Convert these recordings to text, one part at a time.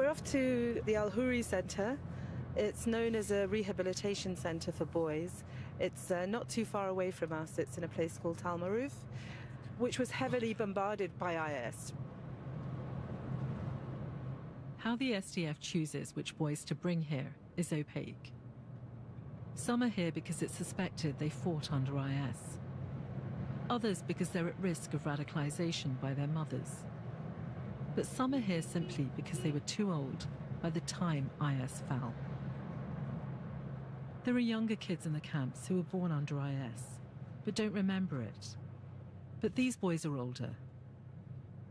We're off to the Al Houri Centre. It's known as a rehabilitation centre for boys. It's not too far away from us. It's in a place called Tal Maroof, which was heavily bombarded by IS. How the SDF chooses which boys to bring here is opaque. Some are here because it's suspected they fought under IS. Others because they're at risk of radicalisation by their mothers. But some are here simply because they were too old by the time IS fell. There are younger kids in the camps who were born under IS, but don't remember it. But these boys are older.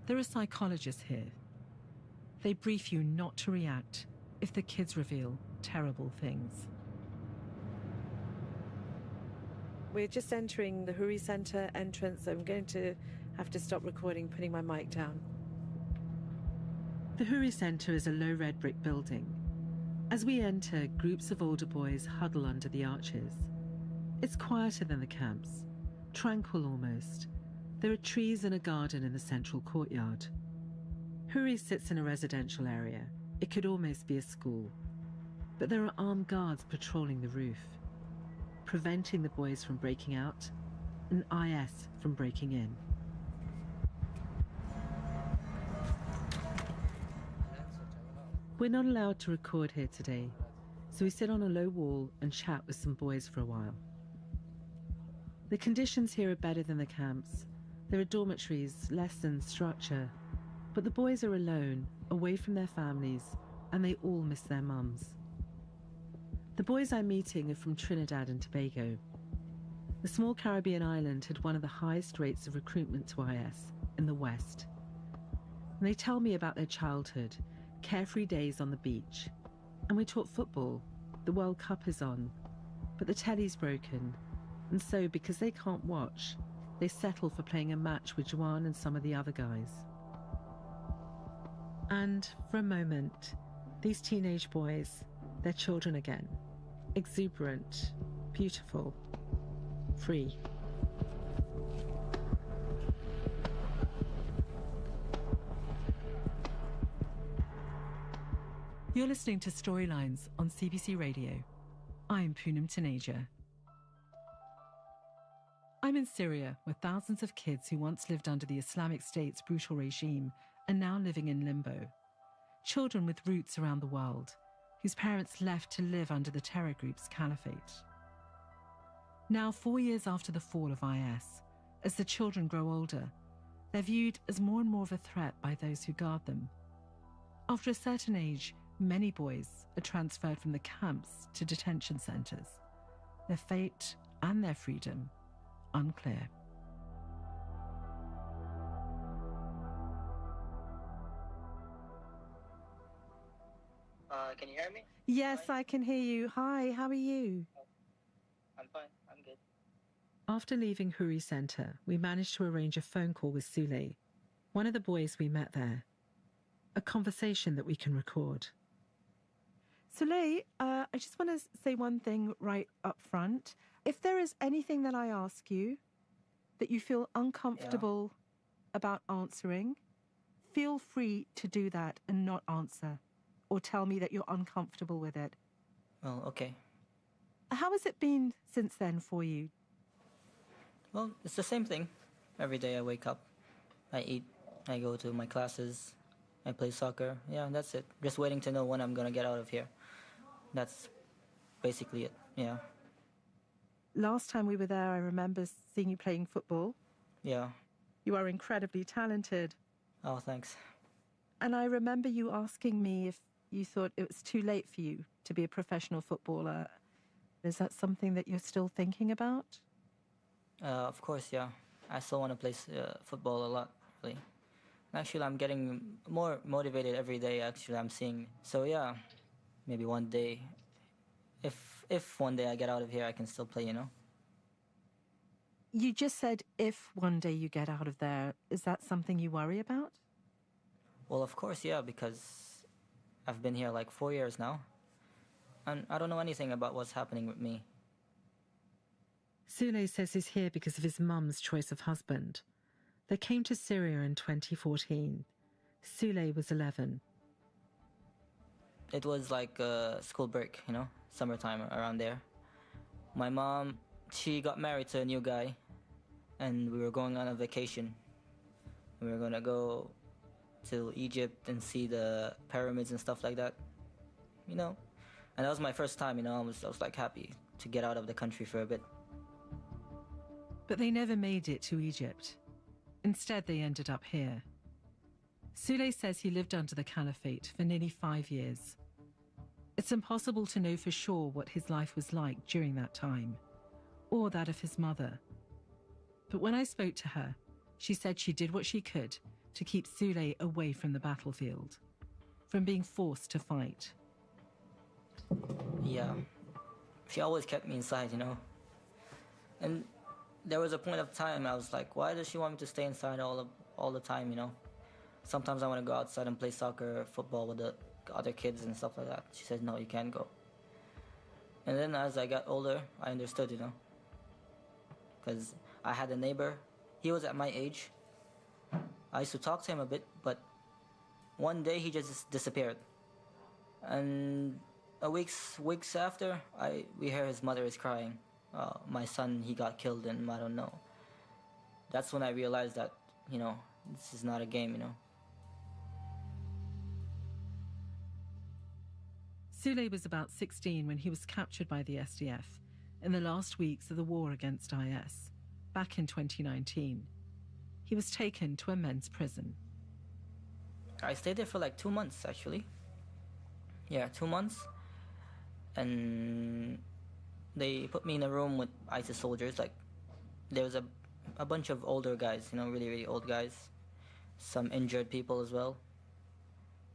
There are psychologists here. They brief you not to react if the kids reveal terrible things. We're just entering the Houri Centre entrance. I'm going to have to stop recording, putting my mic down. The Houri Centre is a low red brick building. As we enter, groups of older boys huddle under the arches. It's quieter than the camps, tranquil almost. There are trees and a garden in the central courtyard. Houri sits in a residential area. It could almost be a school. But there are armed guards patrolling the roof, preventing the boys from breaking out and IS from breaking in. We're not allowed to record here today, so we sit on a low wall and chat with some boys for a while. The conditions here are better than the camps. There are dormitories, lessons, structure. But the boys are alone, away from their families, and they all miss their mums. The boys I'm meeting are from Trinidad and Tobago. The small Caribbean island had one of the highest rates of recruitment to IS in the West. And they tell me about their childhood, carefree days on the beach. And we talk football. The World Cup is on, but the telly's broken. And so, because they can't watch, they settle for playing a match with Juan and some of the other guys. And for a moment, these teenage boys, they're children again. Exuberant, beautiful, free. You're listening to Storylines on CBC Radio. I'm Poonam Taneja. I'm in Syria, where thousands of kids who once lived under the Islamic State's brutal regime are now living in limbo. Children with roots around the world, whose parents left to live under the terror group's caliphate. Now, 4 years after the fall of IS, as the children grow older, they're viewed as more and more of a threat by those who guard them. After a certain age, many boys are transferred from the camps to detention centres. Their fate and their freedom, unclear. Can you hear me? Yes, I can hear you. Hi, how are you? I'm fine. I'm good. After leaving Houri Centre, we managed to arrange a phone call with Sule, one of the boys we met there. A conversation that we can record. Sule, I just want to say one thing right up front. If there is anything that I ask you that you feel uncomfortable about answering, feel free to do that and not answer, or tell me that you're uncomfortable with it. Well, okay. How has it been since then for you? Well, it's the same thing. Every day I wake up, I eat, I go to my classes, I play soccer. Yeah, that's it. Just waiting to know when I'm going to get out of here. That's basically it, yeah. Last time we were there, I remember seeing you playing football. Yeah. You are incredibly talented. Oh, thanks. And I remember you asking me if you thought it was too late for you to be a professional footballer. Is that something that you're still thinking about? Of course, yeah. I still want to play football a lot, really. Actually, I'm getting more motivated every day, actually, I'm seeing. So, yeah, maybe one day, if one day I get out of here, I can still play, you know? You just said if one day you get out of there. Is that something you worry about? Well, of course, yeah, because I've been here like 4 years now. And I don't know anything about what's happening with me. Sule says he's here because of his mum's choice of husband. They came to Syria in 2014. Sule was 11. it was like school break, summertime around there. My mom, she got married to a new guy, and we were going on a vacation. We were gonna go to Egypt and see the pyramids and stuff like that, And that was my first time, I was like happy to get out of the country for a bit. But they never made it to Egypt. Instead, they ended up here. Sule says he lived under the caliphate for nearly 5 years. It's impossible to know for sure what his life was like during that time, or that of his mother. But when I spoke to her, she said she did what she could to keep Sule away from the battlefield, from being forced to fight. Yeah, she always kept me inside, And there was a point of time I was like, why does she want me to stay inside all the time, Sometimes I want to go outside and play soccer, football with the other kids and stuff like that. She said, no, you can't go. And then as I got older, I understood, Because I had a neighbor. He was at my age. I used to talk to him a bit, but one day he just disappeared. And weeks after, we hear his mother is crying. My son, he got killed, and I don't know. That's when I realized that, this is not a game, Sule was about 16 when he was captured by the SDF in the last weeks of the war against IS, back in 2019. He was taken to a men's prison. I stayed there for like 2 months, actually. Yeah, 2 months. And they put me in a room with ISIS soldiers. Like, there was a bunch of older guys, really, really old guys. Some injured people as well.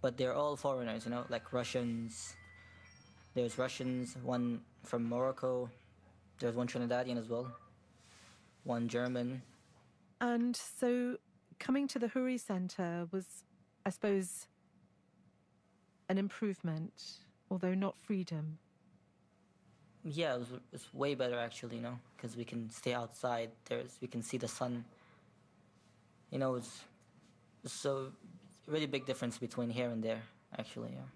But they're all foreigners, like Russians. There's Russians, one from Morocco. There's one Trinidadian as well. One German. And so coming to the Huri Centre was, I suppose, an improvement, although not freedom. Yeah, it's way better actually, because we can stay outside. We can see the sun. It's so really big difference between here and there, actually, yeah.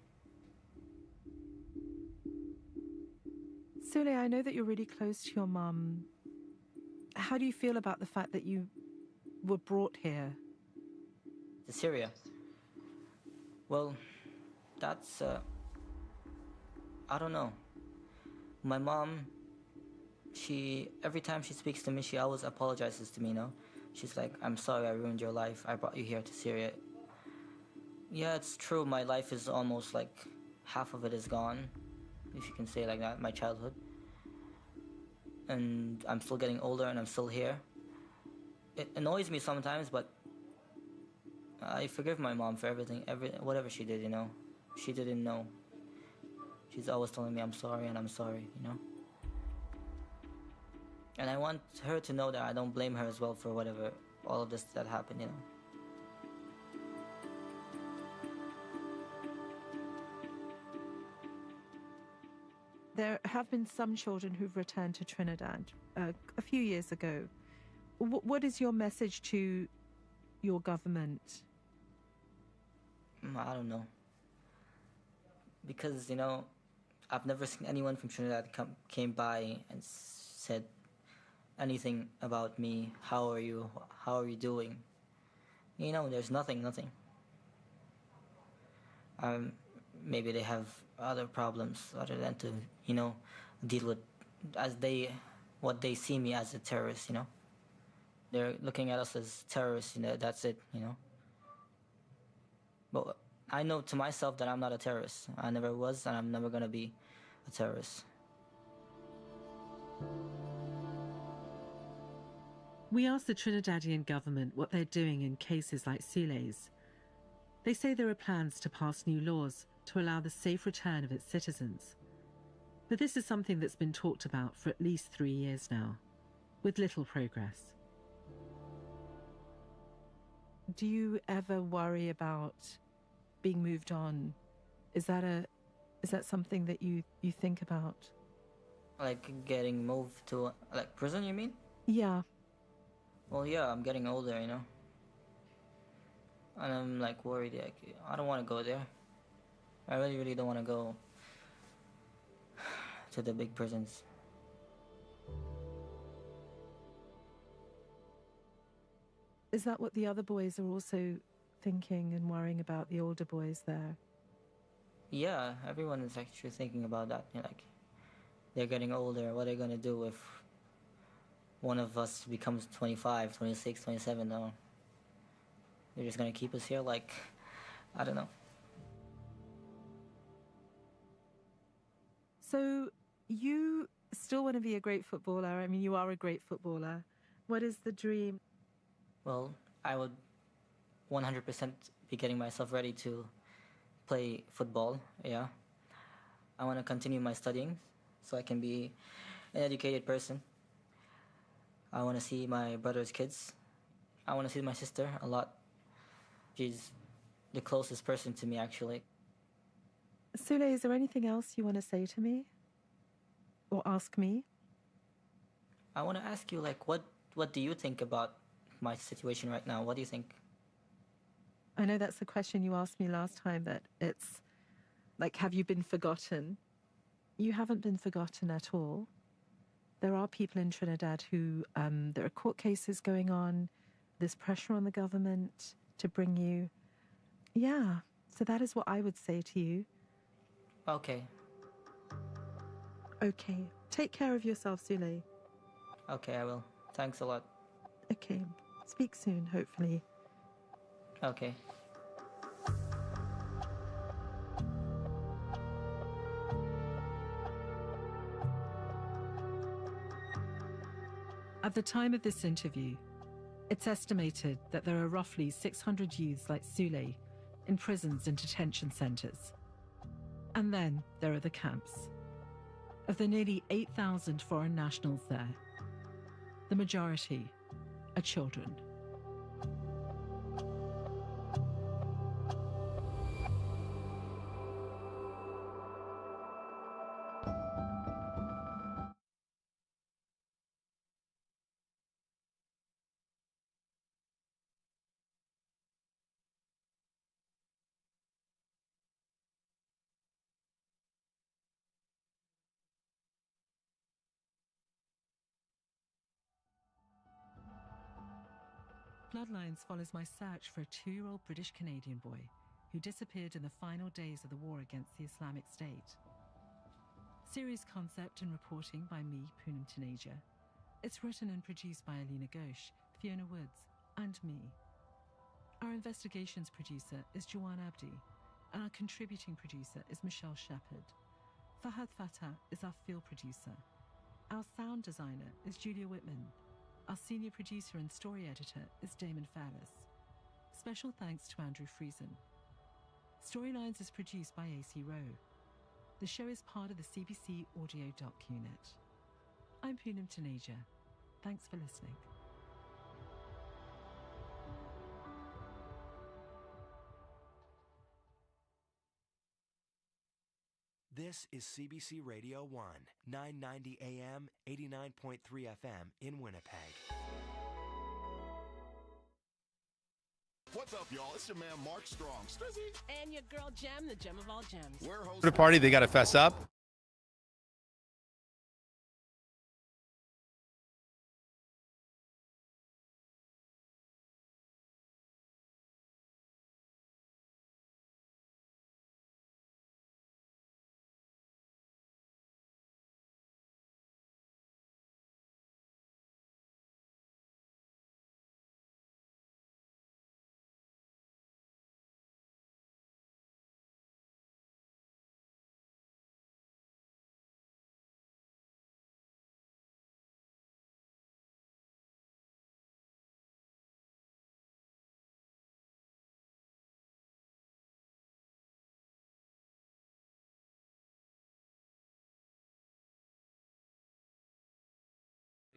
Sule, I know that you're really close to your mum. How do you feel about the fact that you were brought here? To Syria? Well, that's, I don't know. My mom, every time she speaks to me, she always apologizes to me, She's like, I'm sorry I ruined your life. I brought you here to Syria. Yeah, it's true. My life is almost like half of it is gone, if you can say it like that, my childhood. And I'm still getting older and I'm still here. It annoys me sometimes, but I forgive my mom for everything, whatever she did, She didn't know. She's always telling me I'm sorry and I'm sorry, And I want her to know that I don't blame her as well for all of this that happened, There have been some children who've returned to Trinidad a few years ago. What is your message to your government? I don't know. Because, I've never seen anyone from Trinidad came by and said anything about me. How are you? How are you doing? There's nothing. Maybe they have other problems other than to, deal with what they see me as a terrorist, They're looking at us as terrorists, that's it, But I know to myself that I'm not a terrorist. I never was, and I'm never gonna be a terrorist. We asked the Trinidadian government what they're doing in cases like Sule's. They say there are plans to pass new laws to allow the safe return of its citizens. But this is something that's been talked about for at least 3 years now, with little progress. Do you ever worry about being moved on? Is that something that you think about? Like getting moved to like prison, you mean? Yeah. Well, yeah, I'm getting older, And I'm like worried. Like, I don't want to go there. I really, really don't want to go to the big prisons. Is that what the other boys are also thinking and worrying about, the older boys there? Yeah, everyone is actually thinking about that. Like, they're getting older. What are they going to do if one of us becomes 25, 26, 27? No. They're just going to keep us here? Like, I don't know. So you still want to be a great footballer. I mean, you are a great footballer. What is the dream? Well, I would 100% be getting myself ready to play football. Yeah. I want to continue my studying so I can be an educated person. I want to see my brother's kids. I want to see my sister a lot. She's the closest person to me, actually. Sule, is there anything else you want to say to me? Or ask me? I want to ask you, like, what do you think about my situation right now? What do you think? I know that's the question you asked me last time, that it's like, have you been forgotten? You haven't been forgotten at all. There are people in Trinidad who, there are court cases going on. There's pressure on the government to bring you. Yeah, so that is what I would say to you. Okay. Okay, take care of yourself, Sule. Okay, I will. Thanks a lot. Okay, speak soon, hopefully. Okay. At the time of this interview, it's estimated that there are roughly 600 youths like Sule in prisons and detention centres. And then there are the camps. Of the nearly 8,000 foreign nationals there, the majority are children. Bloodlines follows my search for a 2-year-old British Canadian boy who disappeared in the final days of the war against the Islamic State. Series concept and reporting by me, Poonam Taneja. It's written and produced by Alina Ghosh, Fiona Woods, and me. Our investigations producer is Jawan Abdi, and our contributing producer is Michelle Shepherd. Fahad Fatah is our field producer. Our sound designer is Julia Whitman. Our senior producer and story editor is Damon Fallis. Special thanks to Andrew Friesen. Storylines is produced by AC Rowe. The show is part of the CBC Audio Doc Unit. I'm Poonam Taneja. Thanks for listening. This is CBC Radio 1, 990 AM, 89.3 FM in Winnipeg. What's up, y'all? It's your man, Mark Strong. Strizzy. And your girl, Gem, the gem of all gems. We're hosting The party, they got to fess up.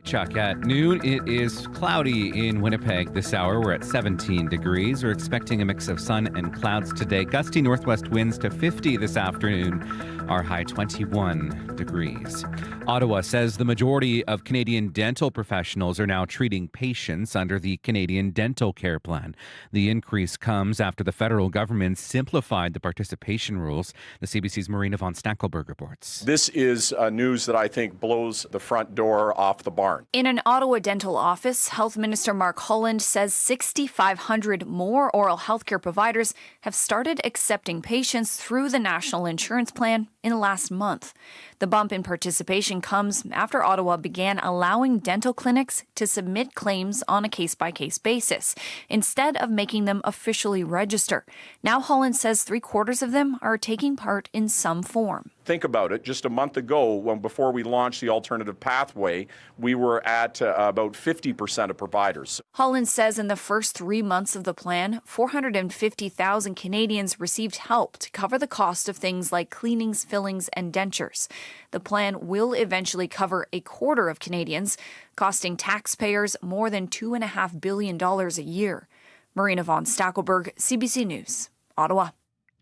Chuck, at noon, it is cloudy in Winnipeg this hour. We're at 17 degrees. We're expecting a mix of sun and clouds today. Gusty northwest winds to 50 this afternoon. Our high 21 degrees. Ottawa says the majority of Canadian dental professionals are now treating patients under the Canadian Dental Care Plan. The increase comes after the federal government simplified the participation rules. The CBC's Marina von Stackelberg reports. This is news that I think blows the front door off the barn. In an Ottawa dental office, Health Minister Mark Holland says 6,500 more oral health care providers have started accepting patients through the National Insurance Plan in the last month. The bump in participation comes after Ottawa began allowing dental clinics to submit claims on a case-by-case basis, instead of making them officially register. Now Holland says 3/4 of them are taking part in some form. Think about it. Just a month ago, before we launched the alternative pathway, we were at about 50% of providers. Holland says in the first 3 months of the plan, 450,000 Canadians received help to cover the cost of things like cleanings, fillings, and dentures. The plan will eventually cover 1/4 of Canadians, costing taxpayers more than $2.5 billion a year. Marina von Stackelberg, CBC News, Ottawa.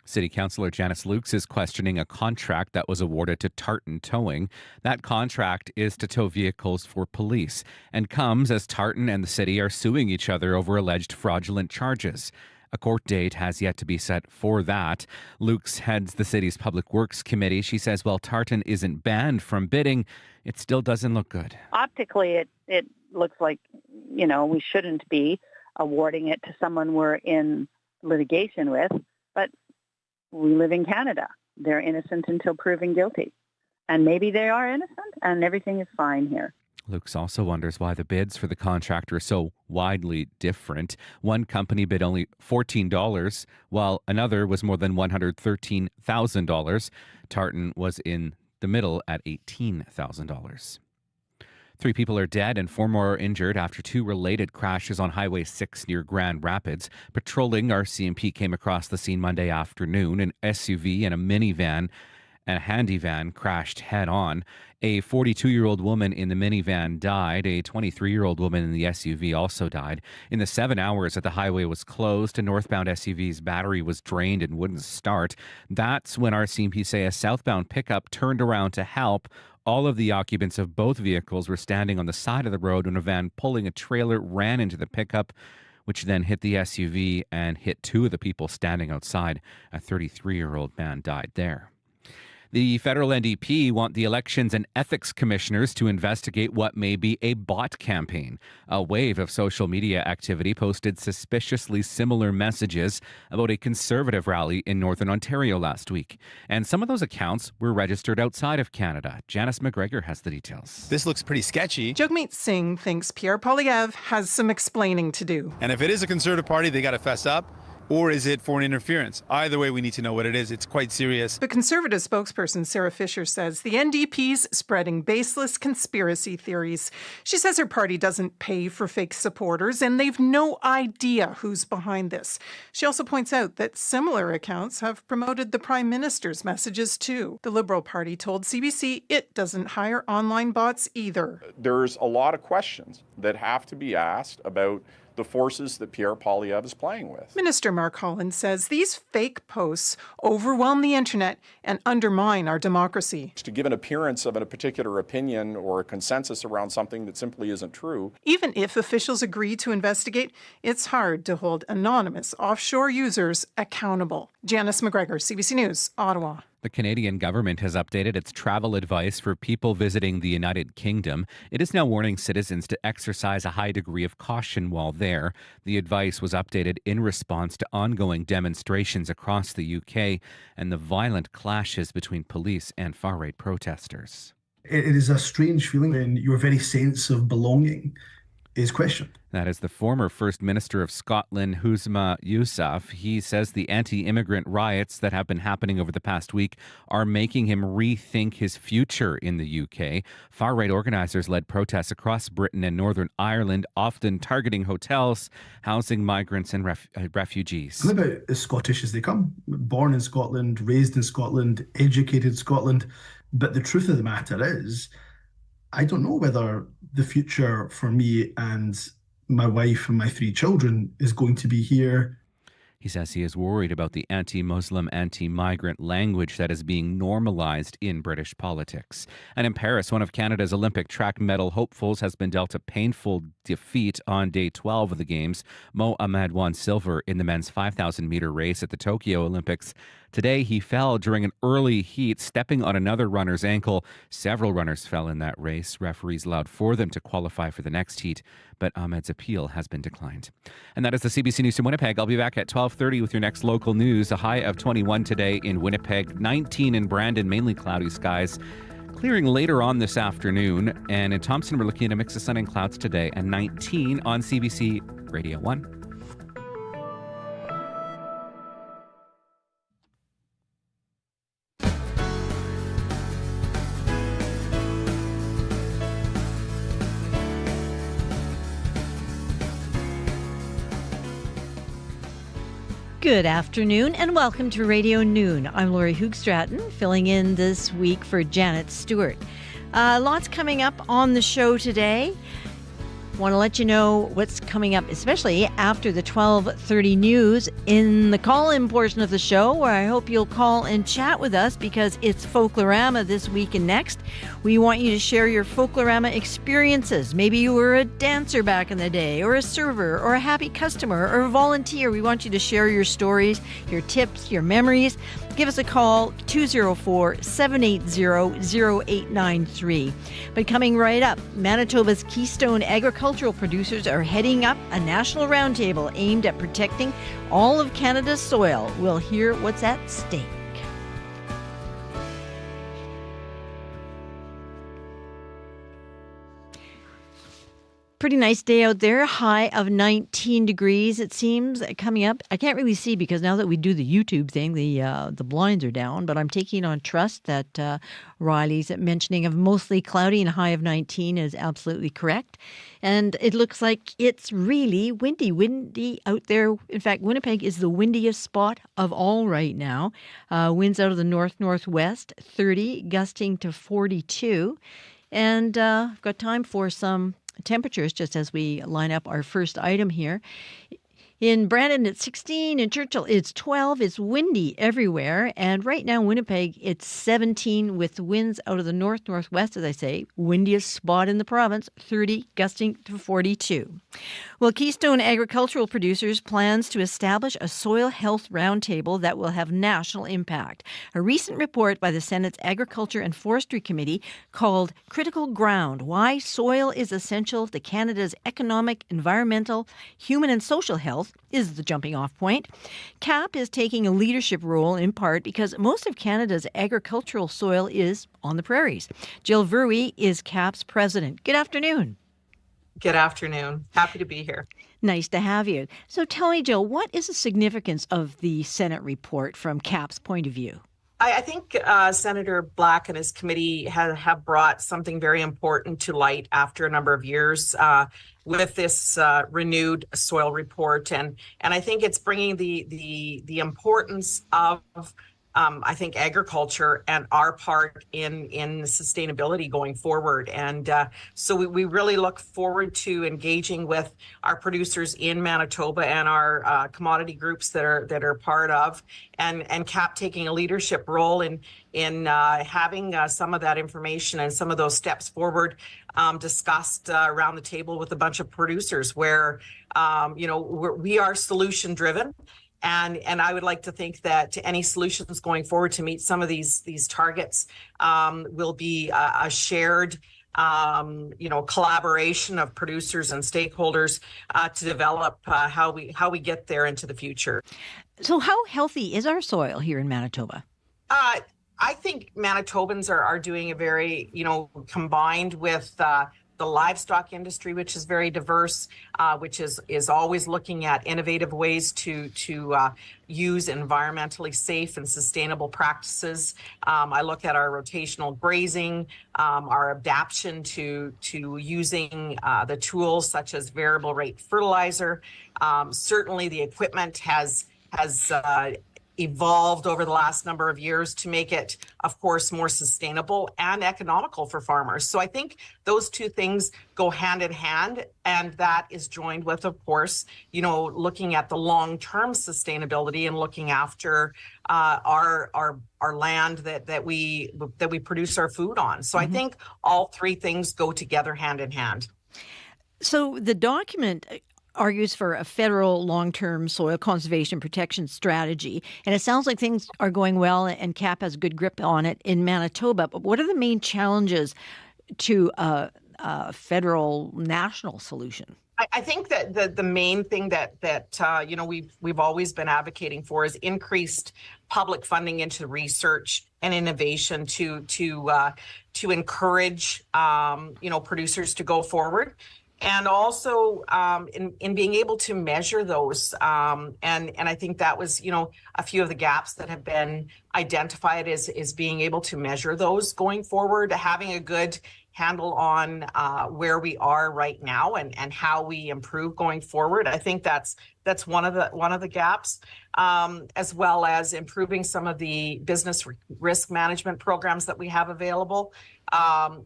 City Councillor Janice Lukes is questioning a contract that was awarded to Tartan Towing. That contract is to tow vehicles for police and comes as Tartan and the city are suing each other over alleged fraudulent charges. A court date has yet to be set for that. Lukes heads the city's Public Works Committee. She says while Tartan isn't banned from bidding, it still doesn't look good. Optically, it looks like, we shouldn't be awarding it to someone we're in litigation with, but we live in Canada. They're innocent until proven guilty. And maybe they are innocent and everything is fine here. Lukes also wonders why the bids for the contract are so widely different. One company bid only $14, while another was more than $113,000. Tartan was in the middle at $18,000. 3 people are dead and 4 more are injured after 2 related crashes on Highway 6 near Grand Rapids. Patrolling RCMP came across the scene Monday afternoon. An SUV and a minivan and a handy van crashed head-on. A 42-year-old woman in the minivan died. A 23-year-old woman in the SUV also died. In the 7 hours that the highway was closed, a northbound SUV's battery was drained and wouldn't start. That's when RCMP say a southbound pickup turned around to help. All of the occupants of both vehicles were standing on the side of the road when a van pulling a trailer ran into the pickup, which then hit the SUV and hit 2 of the people standing outside. A 33-year-old man died there. The federal NDP want the Elections and Ethics Commissioners to investigate what may be a bot campaign. A wave of social media activity posted suspiciously similar messages about a Conservative rally in Northern Ontario last week. And some of those accounts were registered outside of Canada. Janice McGregor has the details. This looks pretty sketchy. Jagmeet Singh thinks Pierre Poilievre has some explaining to do. And if it is a Conservative party, they got to fess up. Or is it foreign interference? Either way, we need to know what it is. It's quite serious. The Conservative spokesperson, Sarah Fisher, says the NDP's spreading baseless conspiracy theories. She says her party doesn't pay for fake supporters and they've no idea who's behind this. She also points out that similar accounts have promoted the Prime Minister's messages too. The Liberal Party told CBC it doesn't hire online bots either. There's a lot of questions that have to be asked about the forces that Pierre Poilievre is playing with. Minister Mark Holland says these fake posts overwhelm the internet and undermine our democracy. To give an appearance of a particular opinion or a consensus around something that simply isn't true. Even if officials agree to investigate, it's hard to hold anonymous offshore users accountable. Janice McGregor, CBC News, Ottawa. The Canadian government has updated its travel advice for people visiting the United Kingdom. It is now warning citizens to exercise a high degree of caution while there. The advice was updated in response to ongoing demonstrations across the UK and the violent clashes between police and far-right protesters. It is a strange feeling when your very sense of belonging is questioned. That is the former First Minister of Scotland, Husma Yousaf. He says the anti-immigrant riots that have been happening over the past week are making him rethink his future in the UK. Far-right organisers led protests across Britain and Northern Ireland, often targeting hotels, housing migrants and refugees. I'm about as Scottish as they come. Born in Scotland, raised in Scotland, educated in Scotland. But the truth of the matter is, I don't know whether the future for me and my wife and my 3 children is going to be here. He says he is worried about the anti-Muslim, anti-migrant language that is being normalized in British politics. And in Paris, one of Canada's Olympic track medal hopefuls has been dealt a painful defeat on day 12 of the Games. Mo Ahmed won silver in the men's 5,000-meter race at the Tokyo Olympics. Today, he fell during an early heat, stepping on another runner's ankle. Several runners fell in that race. Referees allowed 4 of them to qualify for the next heat, but Ahmed's appeal has been declined. And that is the CBC News from Winnipeg. I'll be back at 12:30 with your next local news. A high of 21 today in Winnipeg, 19 in Brandon, mainly cloudy skies. Clearing later on this afternoon. And in Thompson, we're looking at a mix of sun and clouds today, and 19 on CBC Radio 1. Good afternoon and welcome to Radio Noon. I'm Laurie Hoogstraten, filling in this week for Janet Stewart. Lots coming up on the show today. Want to let you know what's coming up, especially after the 12:30 news in the call-in portion of the show, where I hope you'll call and chat with us because it's Folklorama this week and next. We want you to share your Folklorama experiences. Maybe you were a dancer back in the day, or a server, or a happy customer, or a volunteer. We want you to share your stories, your tips, your memories. Give us a call, 204-780-0893. But coming right up, Manitoba's Keystone agricultural producers are heading up a national roundtable aimed at protecting all of Canada's soil. We'll hear what's at stake. Pretty nice day out there. High of 19 degrees, it seems, coming up. I can't really see because now that we do the YouTube thing, the blinds are down. But I'm taking on trust that Riley's mentioning of mostly cloudy and high of 19 is absolutely correct. And it looks like it's really windy out there. In fact, Winnipeg is the windiest spot of all right now. Winds out of the north-northwest, 30, gusting to 42. And I've got time for some temperatures just as we line up our first item here. In Brandon, it's 16. In Churchill, it's 12. It's windy everywhere. And right now, Winnipeg, it's 17 with winds out of the north-northwest, as I say. Windiest spot in the province, 30, gusting to 42. Well, Keystone Agricultural Producers plans to establish a soil health roundtable that will have national impact. A recent report by the Senate's Agriculture and Forestry Committee called Critical Ground: Why Soil is Essential to Canada's Economic, Environmental, Human and Social Health is the jumping off point. CAP is taking a leadership role in part because most of Canada's agricultural soil is on the prairies. Jill Verwey is CAP's president. Good afternoon. Good afternoon. Happy to be here. Nice to have you. So tell me, Jill, what is the significance of the Senate report from CAP's point of view? I think Senator Black and his committee have brought something very important to light after a number of years with this renewed soil report, and I think it's bringing the importance of I think agriculture and our part in sustainability going forward. And so we really look forward to engaging with our producers in Manitoba and our commodity groups that are part of, and CAP taking a leadership role in having some of that information and some of those steps forward discussed around the table with a bunch of producers where, we are solution driven. And I would like to think that any solutions going forward to meet some of these targets will be a shared, collaboration of producers and stakeholders to develop how we get there into the future. So how healthy is our soil here in Manitoba? I think Manitobans are doing a very, combined with the livestock industry, which is very diverse, which is always looking at innovative ways to use environmentally safe and sustainable practices. I look at our rotational grazing, our adaptation to using the tools such as variable rate fertilizer. Certainly the equipment has evolved over the last number of years to make it, of course, more sustainable and economical for farmers. So I think those two things go hand in hand, and that is joined with, of course, looking at the long-term sustainability and looking after our land that we produce our food on. So I think all three things go together hand in hand. So the document argues for a federal long-term soil conservation protection strategy. And it sounds like things are going well and CAP has a good grip on it in Manitoba. But what are the main challenges to a federal national solution? I think that the main thing that we've always been advocating for is increased public funding into research and innovation to encourage producers to go forward. And also in being able to measure those. And I think that was, a few of the gaps that have been identified is being able to measure those going forward, having a good handle on where we are right now and how we improve going forward. I think that's one of the gaps, as well as improving some of the business risk management programs that we have available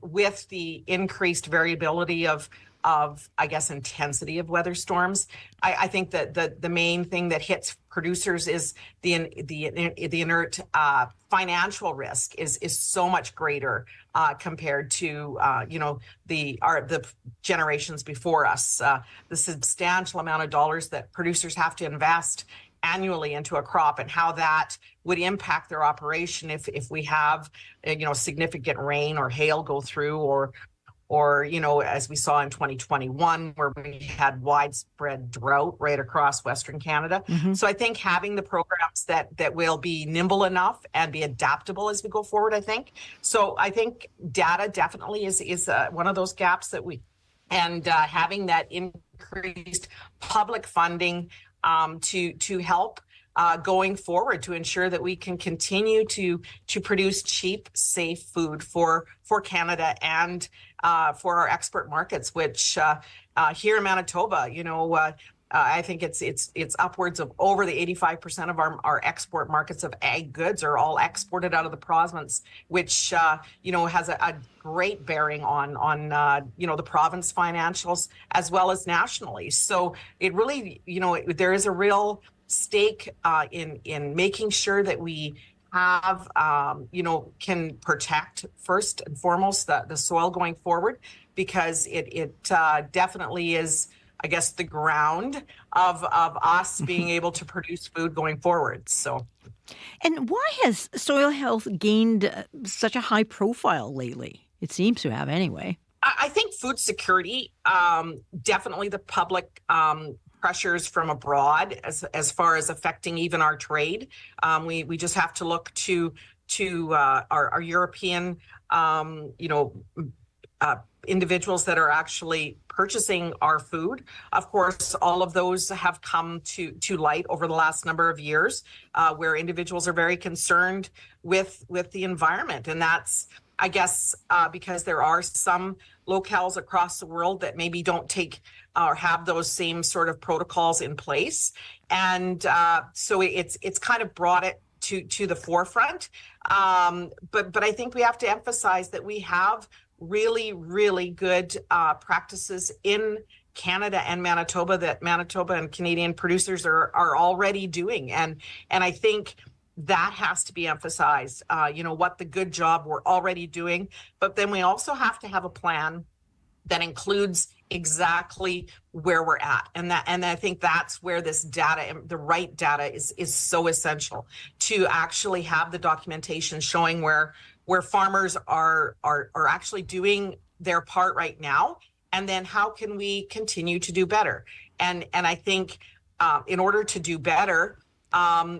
with the increased variability of I guess, intensity of weather storms. I think that the main thing that hits producers is the inert financial risk is so much greater compared to the generations before us. The substantial amount of dollars that producers have to invest annually into a crop and how that would impact their operation if we have significant rain or hail go through or as we saw in 2021, where we had widespread drought right across Western Canada. So I think having the programs that will be nimble enough and be adaptable as we go forward, I think. So I think data definitely is one of those gaps and having that increased public funding to help going forward to ensure that we can continue to produce cheap, safe food for Canada and for our export markets, which here in Manitoba, I think it's upwards of over the 85% of our export markets of ag goods are all exported out of the province, which has a great bearing on the province financials as well as nationally. So it really there is a real stake in making sure that we have can protect first and foremost the soil going forward, because it definitely is, I guess, the ground of us being able to produce food going forward. So, and why has soil health gained such a high profile lately? It seems to have, anyway. I think food security, definitely the public pressures from abroad as far as affecting even our trade. We just have to look to our European individuals that are actually purchasing our food. Of course, all of those have come to light over the last number of years, where individuals are very concerned with the environment. And that's, I guess, because there are some locales across the world that maybe don't take or have those same sort of protocols in place. And so it's kind of brought it to the forefront. But I think we have to emphasize that we have really, really good practices in Canada and Manitoba that Manitoba and Canadian producers are already doing. And I think that has to be emphasized, what the good job we're already doing. But then we also have to have a plan that includes exactly where we're at. And I think that's where this data, the right data is so essential, to actually have the documentation showing where farmers are actually doing their part right now. And then how can we continue to do better? And I think in order to do better,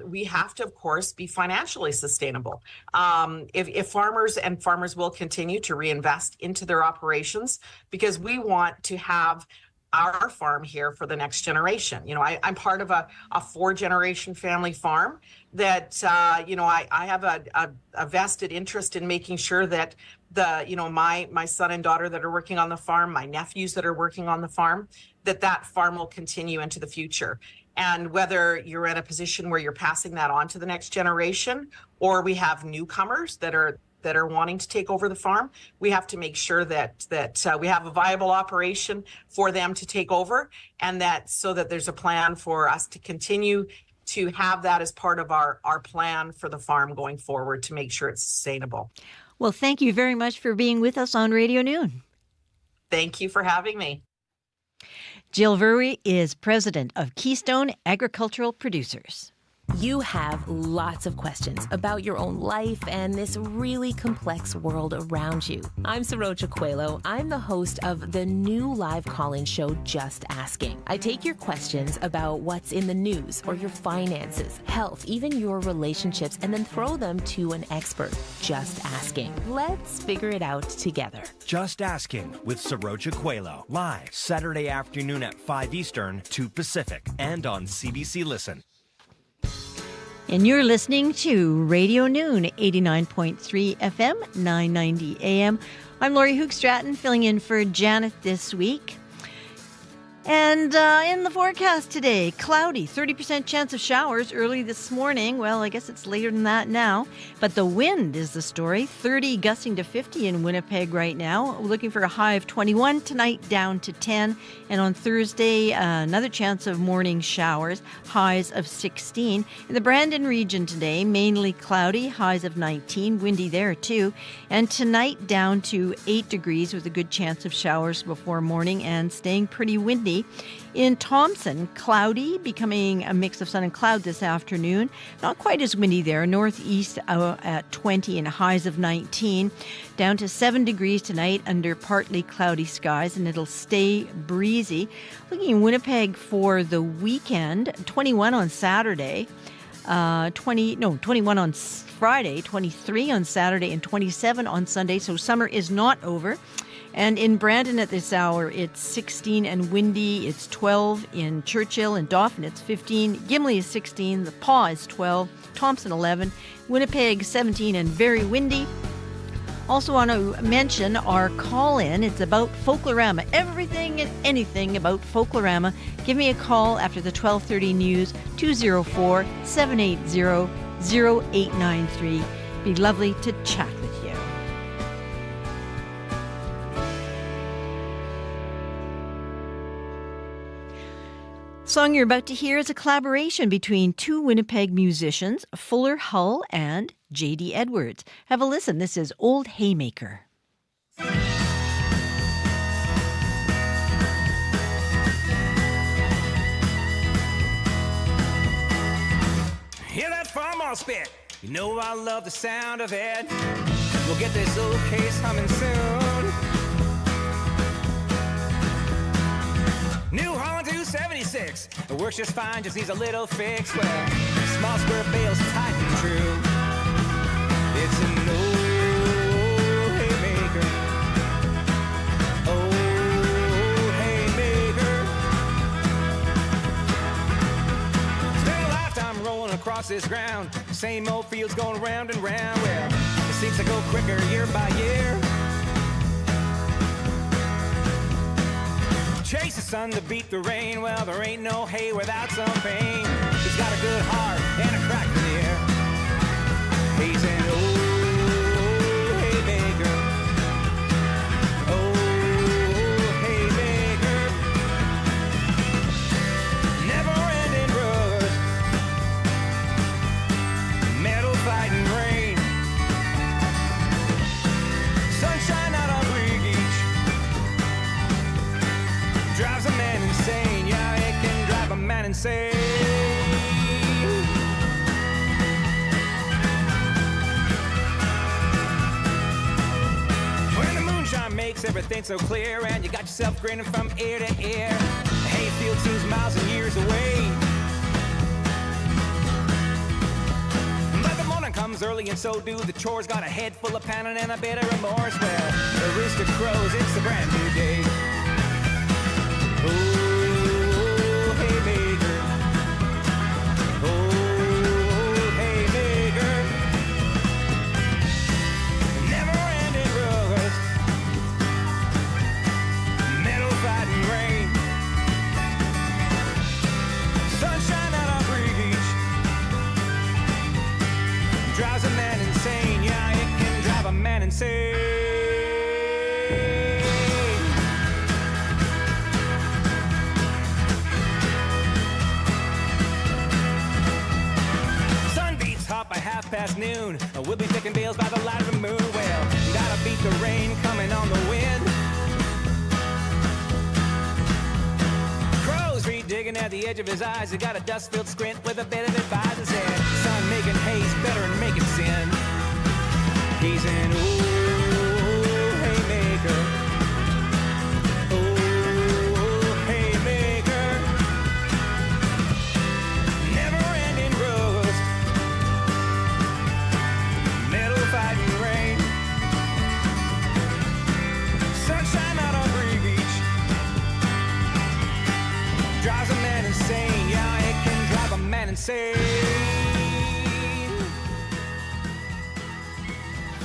we have to, of course, be financially sustainable. If farmers will continue to reinvest into their operations, because we want to have our farm here for the next generation. I'm part of a 4-generation family farm that, I have a vested interest in making sure that my son and daughter that are working on the farm, my nephews that are working on the farm, that farm will continue into the future. And whether you're in a position where you're passing that on to the next generation, or we have newcomers that are wanting to take over the farm, we have to make sure that we have a viable operation for them to take over, and that so that there's a plan for us to continue to have that as part of our plan for the farm going forward to make sure it's sustainable. Well, thank you very much for being with us on Radio Noon. Thank you for having me. Jill Verwey is president of Keystone Agricultural Producers. You have lots of questions about your own life and this really complex world around you. I'm Sarocha Coelho. I'm the host of the new live call-in show, Just Asking. I take your questions about what's in the news or your finances, health, even your relationships, and then throw them to an expert. Just Asking. Let's figure it out together. Just Asking with Sarocha Coelho. Live Saturday afternoon at 5 Eastern, 2 Pacific, and on CBC Listen. And you're listening to Radio Noon, 89.3 FM, 990 AM. I'm Lori Hoogstraten, filling in for Janet this week. And in the forecast today, cloudy, 30% chance of showers early this morning. Well, I guess it's later than that now. But the wind is the story, 30 gusting to 50 in Winnipeg right now. We're looking for a high of 21 tonight, down to 10. And on Thursday, another chance of morning showers, highs of 16. In the Brandon region today, mainly cloudy, highs of 19, windy there too. And tonight down to 8 degrees with a good chance of showers before morning and staying pretty windy. In Thompson, cloudy, becoming a mix of sun and cloud this afternoon. Not quite as windy there. Northeast at 20 and highs of 19. Down to 7 degrees tonight under partly cloudy skies, and it'll stay breezy. Looking in Winnipeg for the weekend, 21 on Saturday. 21 on Friday, 23 on Saturday, and 27 on Sunday. So summer is not over. And in Brandon at this hour, it's 16 and windy. It's 12 in Churchill and Dauphin. It's 15. Gimli is 16. The Paw is 12. Thompson 11. Winnipeg 17 and very windy. Also want to mention our call-in. It's about Folklorama. Everything and anything about Folklorama. Give me a call after the 12:30 news, 204-780-0893. Be lovely to chat with you. The song you're about to hear is a collaboration between two Winnipeg musicians, Fuller Hull and J.D. Edwards. Have a listen. This is Old Haymaker. Hear that farmhouse spit? You know I love the sound of it. We'll get this old case humming soon. New Holland 276. It works just fine, just needs a little fix. Well, small square bales tight and true. It's an old haymaker. Old haymaker. Spent a lifetime rolling across this ground. Same old fields going round and round. Well, it seems to go quicker year by year. Chase the sun to beat the rain. Well, there ain't no hay without some pain. He's got a good heart and a crack in the air. He's an old haymaker. Old haymaker. Never-ending rush. Metal fighting rain. Sunshine out on Bleak. Drives a man insane, yeah, it can drive a man insane. When the moonshine makes everything so clear, and you got yourself grinning from ear to ear, the hayfield seems miles and years away. But the morning comes early, and so do the chores. Got a head full of pounding and a bit of remorse. Well, the rooster crows, it's a brand new day. Oh, haymaker. Oh, haymaker. Never-ending rush. Metal fighting rain. Sunshine noon. We'll be picking bales by the light of the moon. Well, gotta beat the rain coming on the wind. Crows re-digging at the edge of his eyes. He got a dust-filled squint with a bit of advice and said, son, making hay's better than making sin. He's an old haymaker. Old haymaker. Never-ending rust. Metal fighting rain. Sunshine out on Green Beach. Drives a man insane. Yeah, it can drive a man insane.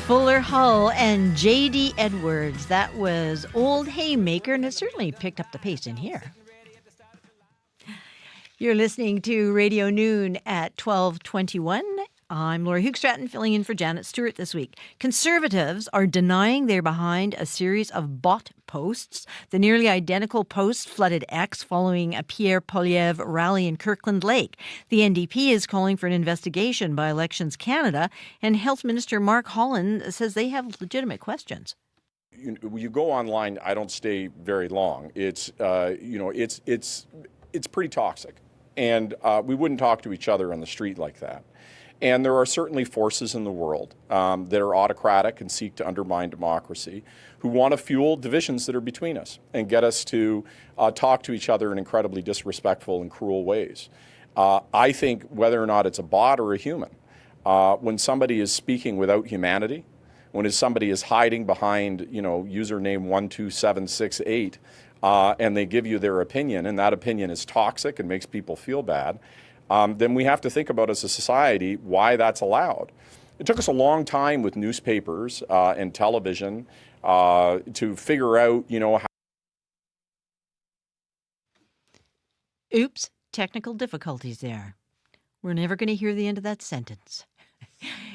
Fuller Hull and J.D. Edwards. That was Old Haymaker, and it certainly picked up the pace in here. You're listening to Radio Noon at 12:21. I'm Laura Hoogstraten, filling in for Janet Stewart this week. Conservatives are denying they're behind a series of bot posts. The nearly identical posts flooded X following a Pierre Poilievre rally in Kirkland Lake. The NDP is calling for an investigation by Elections Canada, and Health Minister Mark Holland says they have legitimate questions. You go online, I don't stay very long. It's pretty toxic, and we wouldn't talk to each other on the street like that. And there are certainly forces in the world that are autocratic and seek to undermine democracy, who want to fuel divisions that are between us and get us to talk to each other in incredibly disrespectful and cruel ways. I think whether or not it's a bot or a human, when somebody is speaking without humanity, when somebody is hiding behind, username 12768, and they give you their opinion, and that opinion is toxic and makes people feel bad, then we have to think about as a society why that's allowed. It took us a long time with newspapers and television to figure out, how. Oops, technical difficulties there. We're never going to hear the end of that sentence.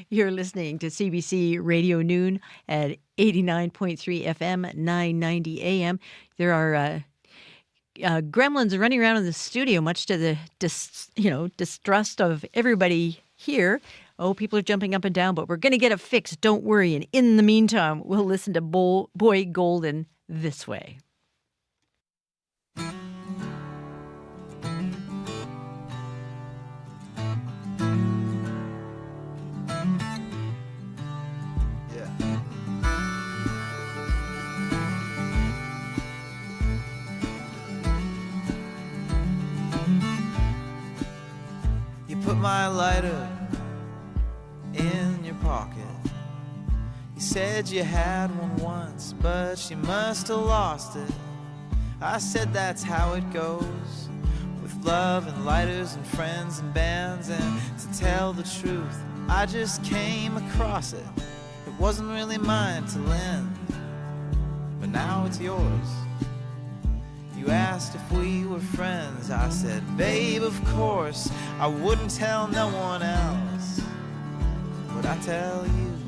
You're listening to CBC Radio Noon at 89.3 FM, 990 AM. There are gremlins running around in the studio, much to the distrust of everybody here. Oh, people are jumping up and down, but we're going to get it fixed. Don't worry. And in the meantime, we'll listen to Boy Golden this way. Put my lighter in your pocket. You said you had one once, but you must have lost it. I said that's how it goes, with love and lighters and friends and bands. And to tell the truth, I just came across it. It wasn't really mine to lend, but now it's yours. You asked if we were friends. I said, babe, of course. I wouldn't tell no one else, but I tell you,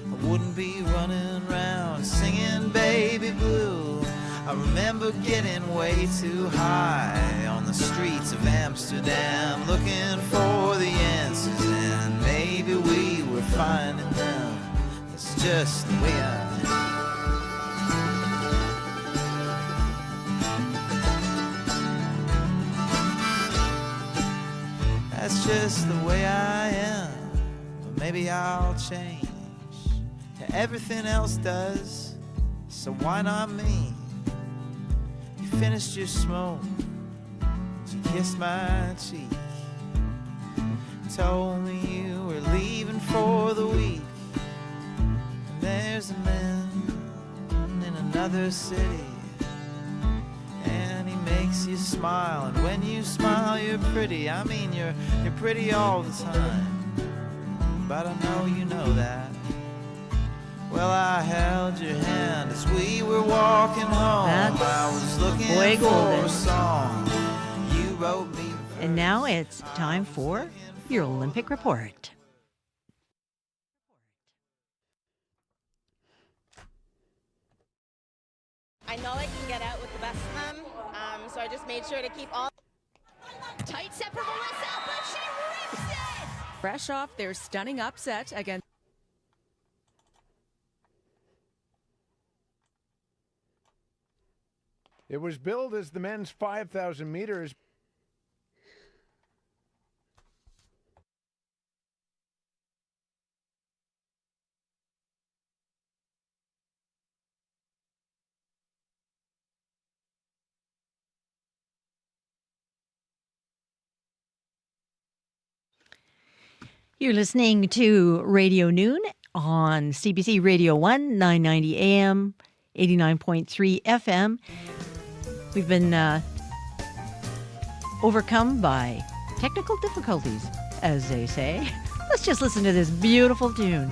I wouldn't be running around singing Baby Blue. I remember getting way too high on the streets of Amsterdam, looking for the answers, and maybe we were finding them. That's just the way I am. That's just the way I am, but maybe I'll change. Everything else does, so why not me? You finished your smoke, you kissed my cheek, told me you were leaving for the week. And there's a man in another city, and he makes you smile, and when you smile you're pretty. I mean you're pretty all the time, but I know you know that. Well, I held your hand as we were walking home. I was looking for a song. You wrote me. And now it's time for your Olympic report. I know I can get out with the best of them, so I just made sure to keep all. Tight set for Melissa, but she rips it! fresh off their stunning upset against. It was billed as the men's 5,000 meters. You're listening to Radio Noon on CBC Radio 1, 990 AM, 89.3 FM. We've been overcome by technical difficulties, as they say. Let's just listen to this beautiful tune.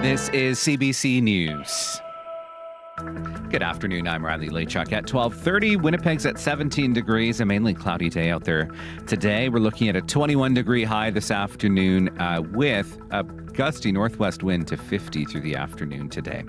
This is CBC News. Good afternoon. I'm Riley Lachuk at 12:30. Winnipeg's at 17 degrees, a mainly cloudy day out there today. We're looking at a 21-degree high this afternoon with a gusty northwest wind to 50 through the afternoon today.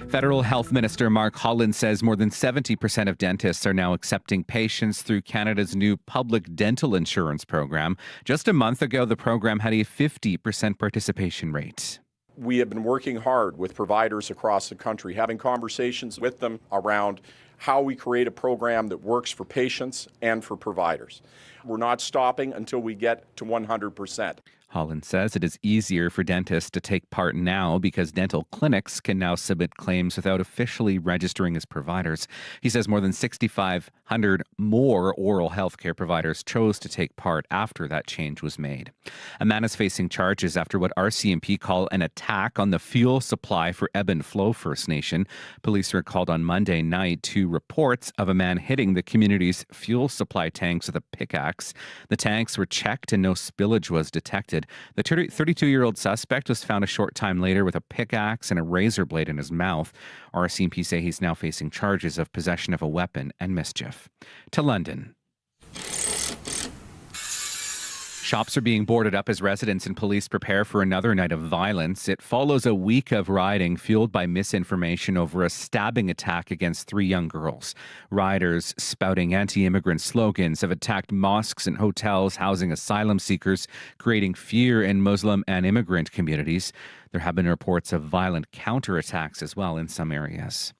Federal Health Minister Mark Holland says more than 70% of dentists are now accepting patients through Canada's new public dental insurance program. Just a month ago, the program had a 50% participation rate. We have been working hard with providers across the country, having conversations with them around how we create a program that works for patients and for providers. We're not stopping until we get to 100%. Holland says it is easier for dentists to take part now because dental clinics can now submit claims without officially registering as providers. He says more than 6,500 more oral health care providers chose to take part after that change was made. A man is facing charges after what RCMP call an attack on the fuel supply for Ebb and Flow First Nation. Police were called on Monday night to reports of a man hitting the community's fuel supply tanks with a pickaxe. The tanks were checked and no spillage was detected. The 32-year-old suspect was found a short time later with a pickaxe and a razor blade in his mouth. RCMP say he's now facing charges of possession of a weapon and mischief. To London. Shops are being boarded up as residents and police prepare for another night of violence. It follows a week of rioting fueled by misinformation over a stabbing attack against 3 young girls. Rioters spouting anti-immigrant slogans have attacked mosques and hotels housing asylum seekers, creating fear in Muslim and immigrant communities. There have been reports of violent counterattacks as well in some areas.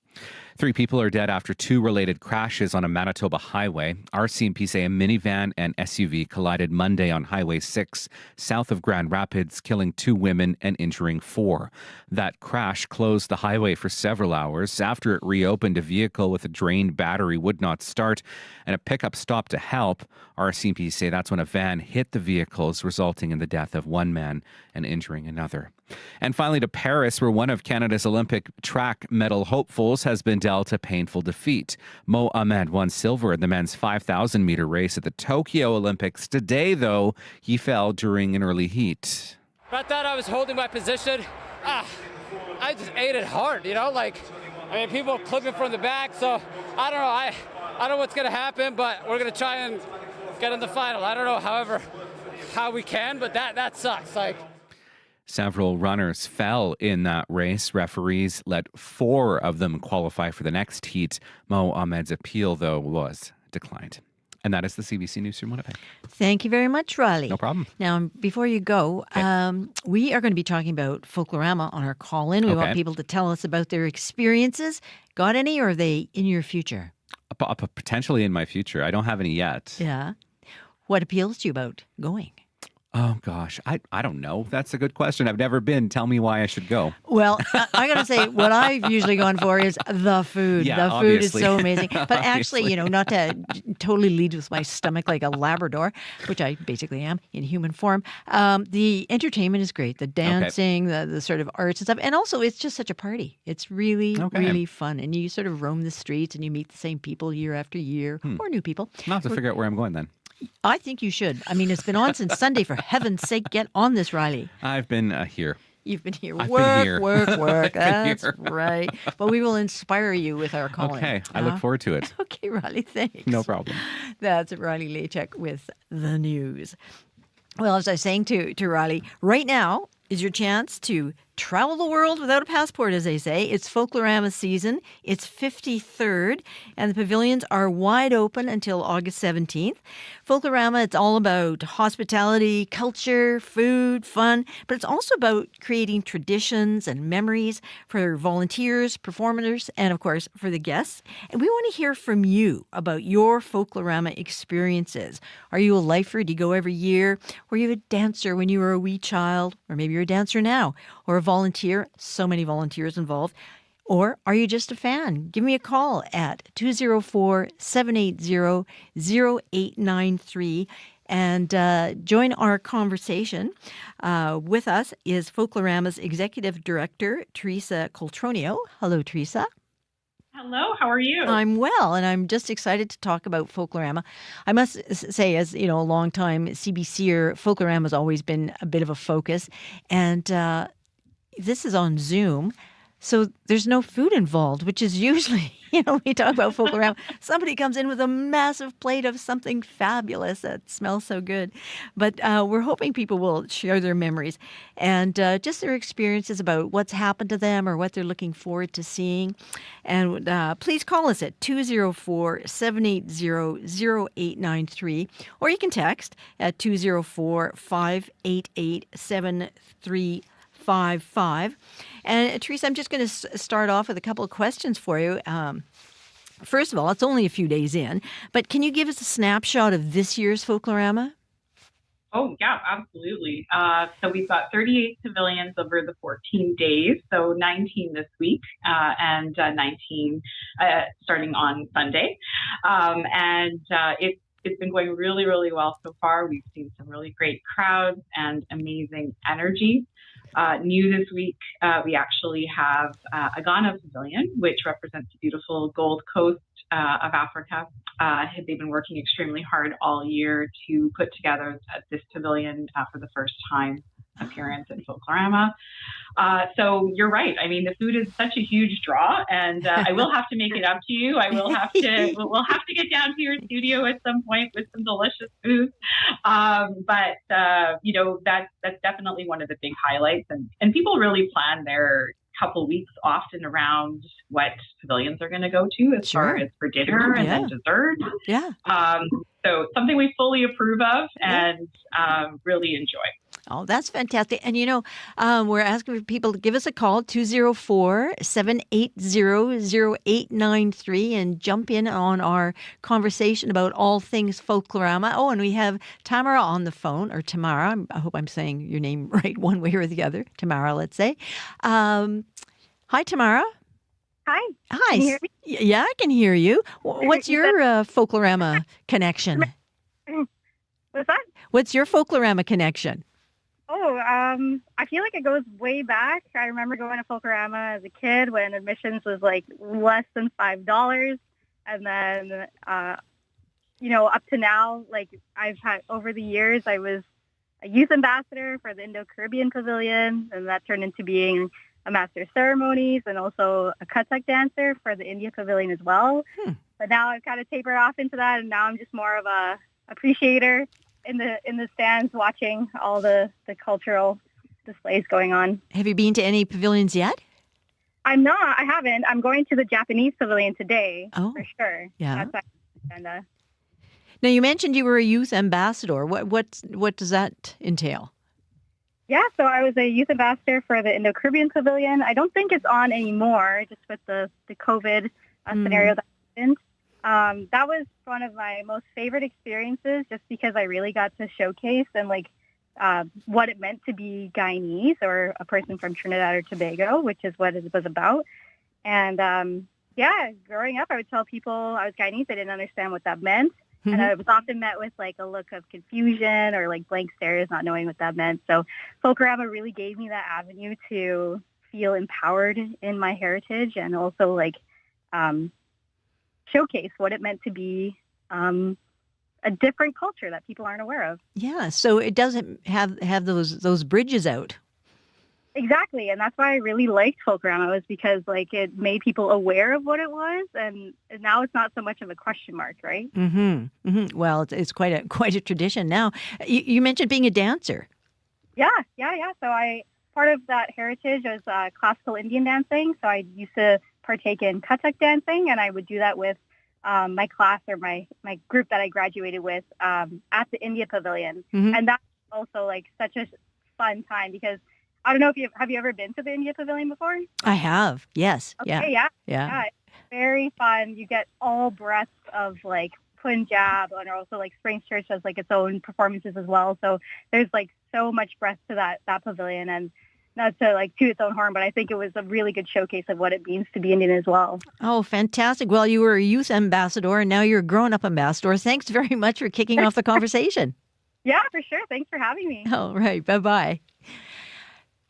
3 people are dead after 2 related crashes on a Manitoba highway. RCMP say a minivan and SUV collided Monday on Highway 6 south of Grand Rapids, killing 2 women and injuring 4. That crash closed the highway for several hours. After it reopened, a vehicle with a drained battery would not start and a pickup stopped to help. RCMP say that's when a van hit the vehicles, resulting in the death of 1 man and injuring another. And finally to Paris, where one of Canada's Olympic track medal hopefuls has been dealt a painful defeat. Mo Ahmed won silver in the men's 5,000-meter race at the Tokyo Olympics. Today, though, he fell during an early heat. I thought I was holding my position. I just ate it hard, people clipping from the back, so I don't know. I don't know what's going to happen, but we're going to try and get in the final. I don't know, how we can, but that sucks. Several runners fell in that race. Referees let 4 of them qualify for the next heat. Mo Ahmed's appeal, though, was declined. And that is the CBC News from Winnipeg. Thank you very much, Riley. No problem. Now, before you go, we are going to be talking about Folklorama on our call-in. We want people to tell us about their experiences. Got any, or are they in your future? Potentially in my future. I don't have any yet. Yeah. What appeals to you about going? Oh, gosh. I don't know. That's a good question. I've never been. Tell me why I should go. Well, I got to say, what I've usually gone for is the food. Yeah, the obviously. Food is so amazing. But actually, not to totally lead with my stomach like a Labrador, which I basically am in human form, the entertainment is great. The dancing, the sort of arts and stuff. And also, it's just such a party. It's really, really fun. And you sort of roam the streets and you meet the same people year after year, or new people. I'll have to figure out where I'm going then. I think you should. I mean, it's been on since Sunday. For heaven's sake, get on this, Riley. I've been here. You've been here. I've Work, been here. work. That's right. But we will inspire you with our calling. Okay. I look forward to it. Okay, Riley, thanks. No problem. That's Riley Lachuk with the news. Well, as I was saying to Riley, right now is your chance to travel the world without a passport, as they say. It's Folklorama season. It's 53rd, and the pavilions are wide open until August 17th. Folklorama, it's all about hospitality, culture, food, fun, but it's also about creating traditions and memories for volunteers, performers, and of course for the guests. And we want to hear from you about your Folklorama experiences. Are you a lifer? Do you go every year? Were you a dancer when you were a wee child? Or maybe you're a dancer now, or a volunteer. So many volunteers involved. Or are you just a fan? Give me a call at 204-780-0893 and join our conversation. With us is Folklorama's Executive Director, Teresa Coltronio. Hello, Teresa. Hello, how are you? I'm well, and I'm just excited to talk about Folklorama. I must say, as a long-time CBCer, Folklorama has always been a bit of a focus, and this is on Zoom. So there's no food involved, which is usually, we talk about Folklorama. Somebody comes in with a massive plate of something fabulous that smells so good. But we're hoping people will share their memories and just their experiences about what's happened to them or what they're looking forward to seeing. And please call us at 204-780-0893, or you can text at 204-588-7355. And Teresa, I'm just going to start off with a couple of questions for you. First of all, it's only a few days in, but can you give us a snapshot of this year's Folklorama? Oh, yeah, absolutely. So we've got 38 pavilions over the 14 days, so 19 this week and 19 starting on Sunday. It's been going really, really well so far. We've seen some really great crowds and amazing energy. New this week, we actually have a Ghana pavilion, which represents the beautiful Gold Coast of Africa. They've been working extremely hard all year to put together this pavilion for the first time appearance in Folklorama. So you're right. I mean, the food is such a huge draw, and I will have to make it up to you. We'll have to get down to your studio at some point with some delicious food. But that's definitely one of the big highlights, and people really plan their couple weeks often around what pavilions they're going to go to as far as for dinner and then dessert. Yeah. So something we fully approve of and really enjoy. Oh, that's fantastic. And, we're asking for people to give us a call, 204-780-0893, and jump in on our conversation about all things Folklorama. Oh, and we have Tamara on the phone, or Tamara. I hope I'm saying your name right one way or the other. Tamara, let's say. Hi, Tamara. Hi. Hi. Can you hear me? Yeah, I can hear you. What's your Folklorama connection? What's that? What's your Folklorama connection? Oh, I feel like it goes way back. I remember going to Folklorama as a kid when admissions was like less than $5. And then, up to now, like I've had over the years, I was a youth ambassador for the Indo-Caribbean Pavilion, and that turned into being a master of ceremonies and also a Kathak dancer for the India Pavilion as well. But now I've kind of tapered off into that, and now I'm just more of a appreciator in the stands watching all the cultural displays going on. Have you been to any pavilions yet? I'm not. I haven't. I'm going to the Japanese pavilion today for sure. Yeah. That's my agenda. Now, you mentioned you were a youth ambassador. What does that entail? Yeah, so I was a youth ambassador for the Indo-Caribbean Pavilion. I don't think it's on anymore, just with the COVID scenario that happened. That was one of my most favorite experiences, just because I really got to showcase and what it meant to be Guyanese, or a person from Trinidad or Tobago, which is what it was about. And growing up, I would tell people I was Guyanese. I didn't understand what that meant. And I was often met with a look of confusion or blank stares, not knowing what that meant. So Folklorama really gave me that avenue to feel empowered in my heritage, and also showcase what it meant to be a different culture that people aren't aware of. Yeah, so it doesn't have those bridges out. Exactly, and that's why I really liked Folklorama, was because it made people aware of what it was, and now it's not so much of a question mark, right? Mm-hmm. Mm-hmm. Well, it's quite a tradition now. You mentioned being a dancer. Yeah. So part of that heritage was classical Indian dancing. So I used to partake in Kathak dancing, and I would do that with my class, or my group that I graduated with at the India Pavilion. Mm-hmm. And that's also such a fun time, because I don't know if have you ever been to the India Pavilion before? I have, yes. Okay, yeah. It's very fun. You get all breadth of Punjab, and also Springs Church has its own performances as well. So there's so much breadth to that pavilion, and not to toot its own horn, but I think it was a really good showcase of what it means to be Indian as well. Oh, fantastic. Well, you were a youth ambassador, and now you're a grown-up ambassador. Thanks very much for kicking off the conversation. Yeah, for sure. Thanks for having me. All right. Bye-bye.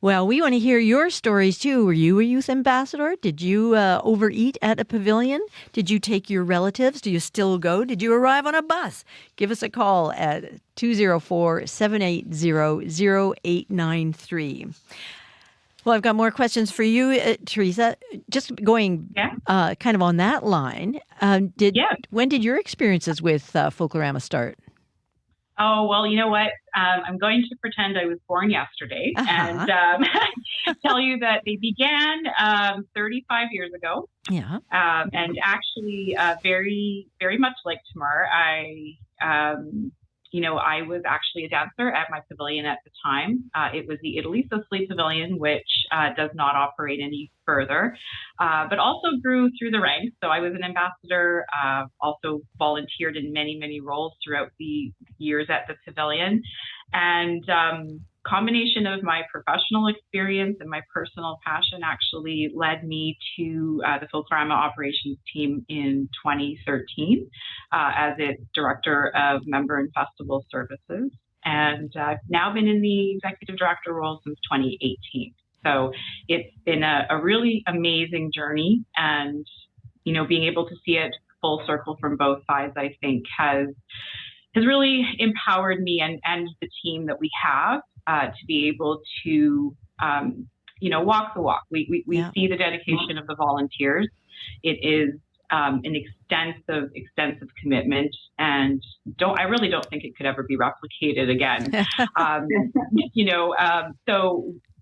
Well, we want to hear your stories too. Were you a youth ambassador? Did you overeat at a pavilion? Did you take your relatives? Do you still go? Did you arrive on a bus? Give us a call at 204-780-0893. Well, I've got more questions for you, Teresa. Just going kind of on that line, when did your experiences with Folklorama start? Oh, well, you know what? I'm going to pretend I was born yesterday and tell you that they began 35 years ago. Yeah. And actually, very, very much like Tamar, I was actually a dancer at my pavilion at the time. It was the Italy Sicily Pavilion, which does not operate any further, but also grew through the ranks. So I was an ambassador, also volunteered in many, many roles throughout the years at the pavilion. And combination of my professional experience and my personal passion actually led me to the Folklorama operations team in 2013 as its director of member and festival services. And I've now been in the executive director role since 2018. So it's been a really amazing journey, and, being able to see it full circle from both sides, I think has really empowered me and the team that we have to be able to, walk the walk. We see the dedication of the volunteers. It is an extensive commitment, and I really don't think it could ever be replicated again.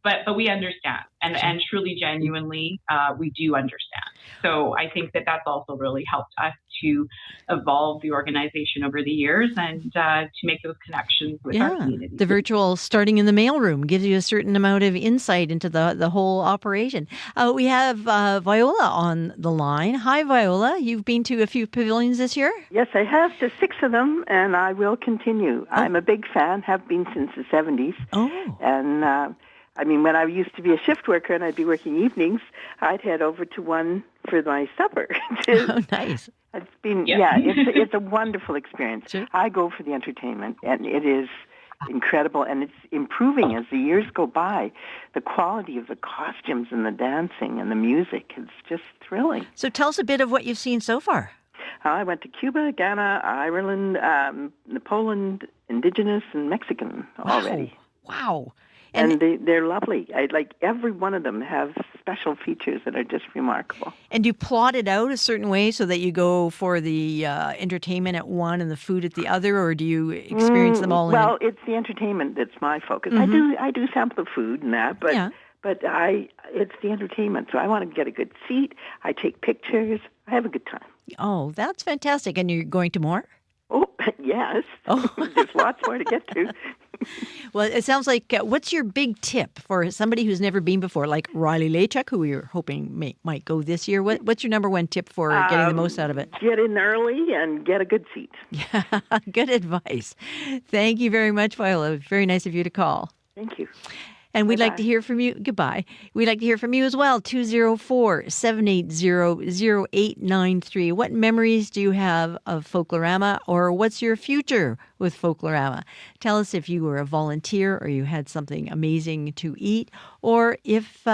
But we understand, and truly, genuinely, we do understand. So I think that that's also really helped us to evolve the organization over the years and to make those connections with our community. The virtual starting in the mailroom gives you a certain amount of insight into the whole operation. We have Viola on the line. Hi, Viola. You've been to a few pavilions this year? Yes, I have, to 6 of them, and I will continue. I'm a big fan, have been since the 70s. Oh. And when I used to be a shift worker and I'd be working evenings, I'd head over to one for my supper. Oh, nice. It's been, it's a wonderful experience. Sure. I go for the entertainment, and it is incredible, and it's improving as the years go by. The quality of the costumes and the dancing and the music is just thrilling. So tell us a bit of what you've seen so far. I went to Cuba, Ghana, Ireland, Poland, Indigenous, and Mexican already. Wow. And they're lovely. Every one of them have special features that are just remarkable. And you plot it out a certain way so that you go for the entertainment at one and the food at the other, or do you experience them all? Well, it's the entertainment that's my focus. Mm-hmm. I do sample the food and that, but it's the entertainment. So I want to get a good seat. I take pictures. I have a good time. Oh, that's fantastic. And you're going to more? Oh, yes. Oh. There's lots more to get to. Well, it sounds like, what's your big tip for somebody who's never been before, like Riley Lachuk, who we were hoping might go this year? What's your number one tip for getting the most out of it? Get in early and get a good seat. Yeah, good advice. Thank you very much, Viola. Very nice of you to call. Thank you. And we'd like to hear from you. Goodbye. We'd like to hear from you as well. 204-780-0893. What memories do you have of Folklorama, or what's your future with Folklorama? Tell us if you were a volunteer or you had something amazing to eat, or if,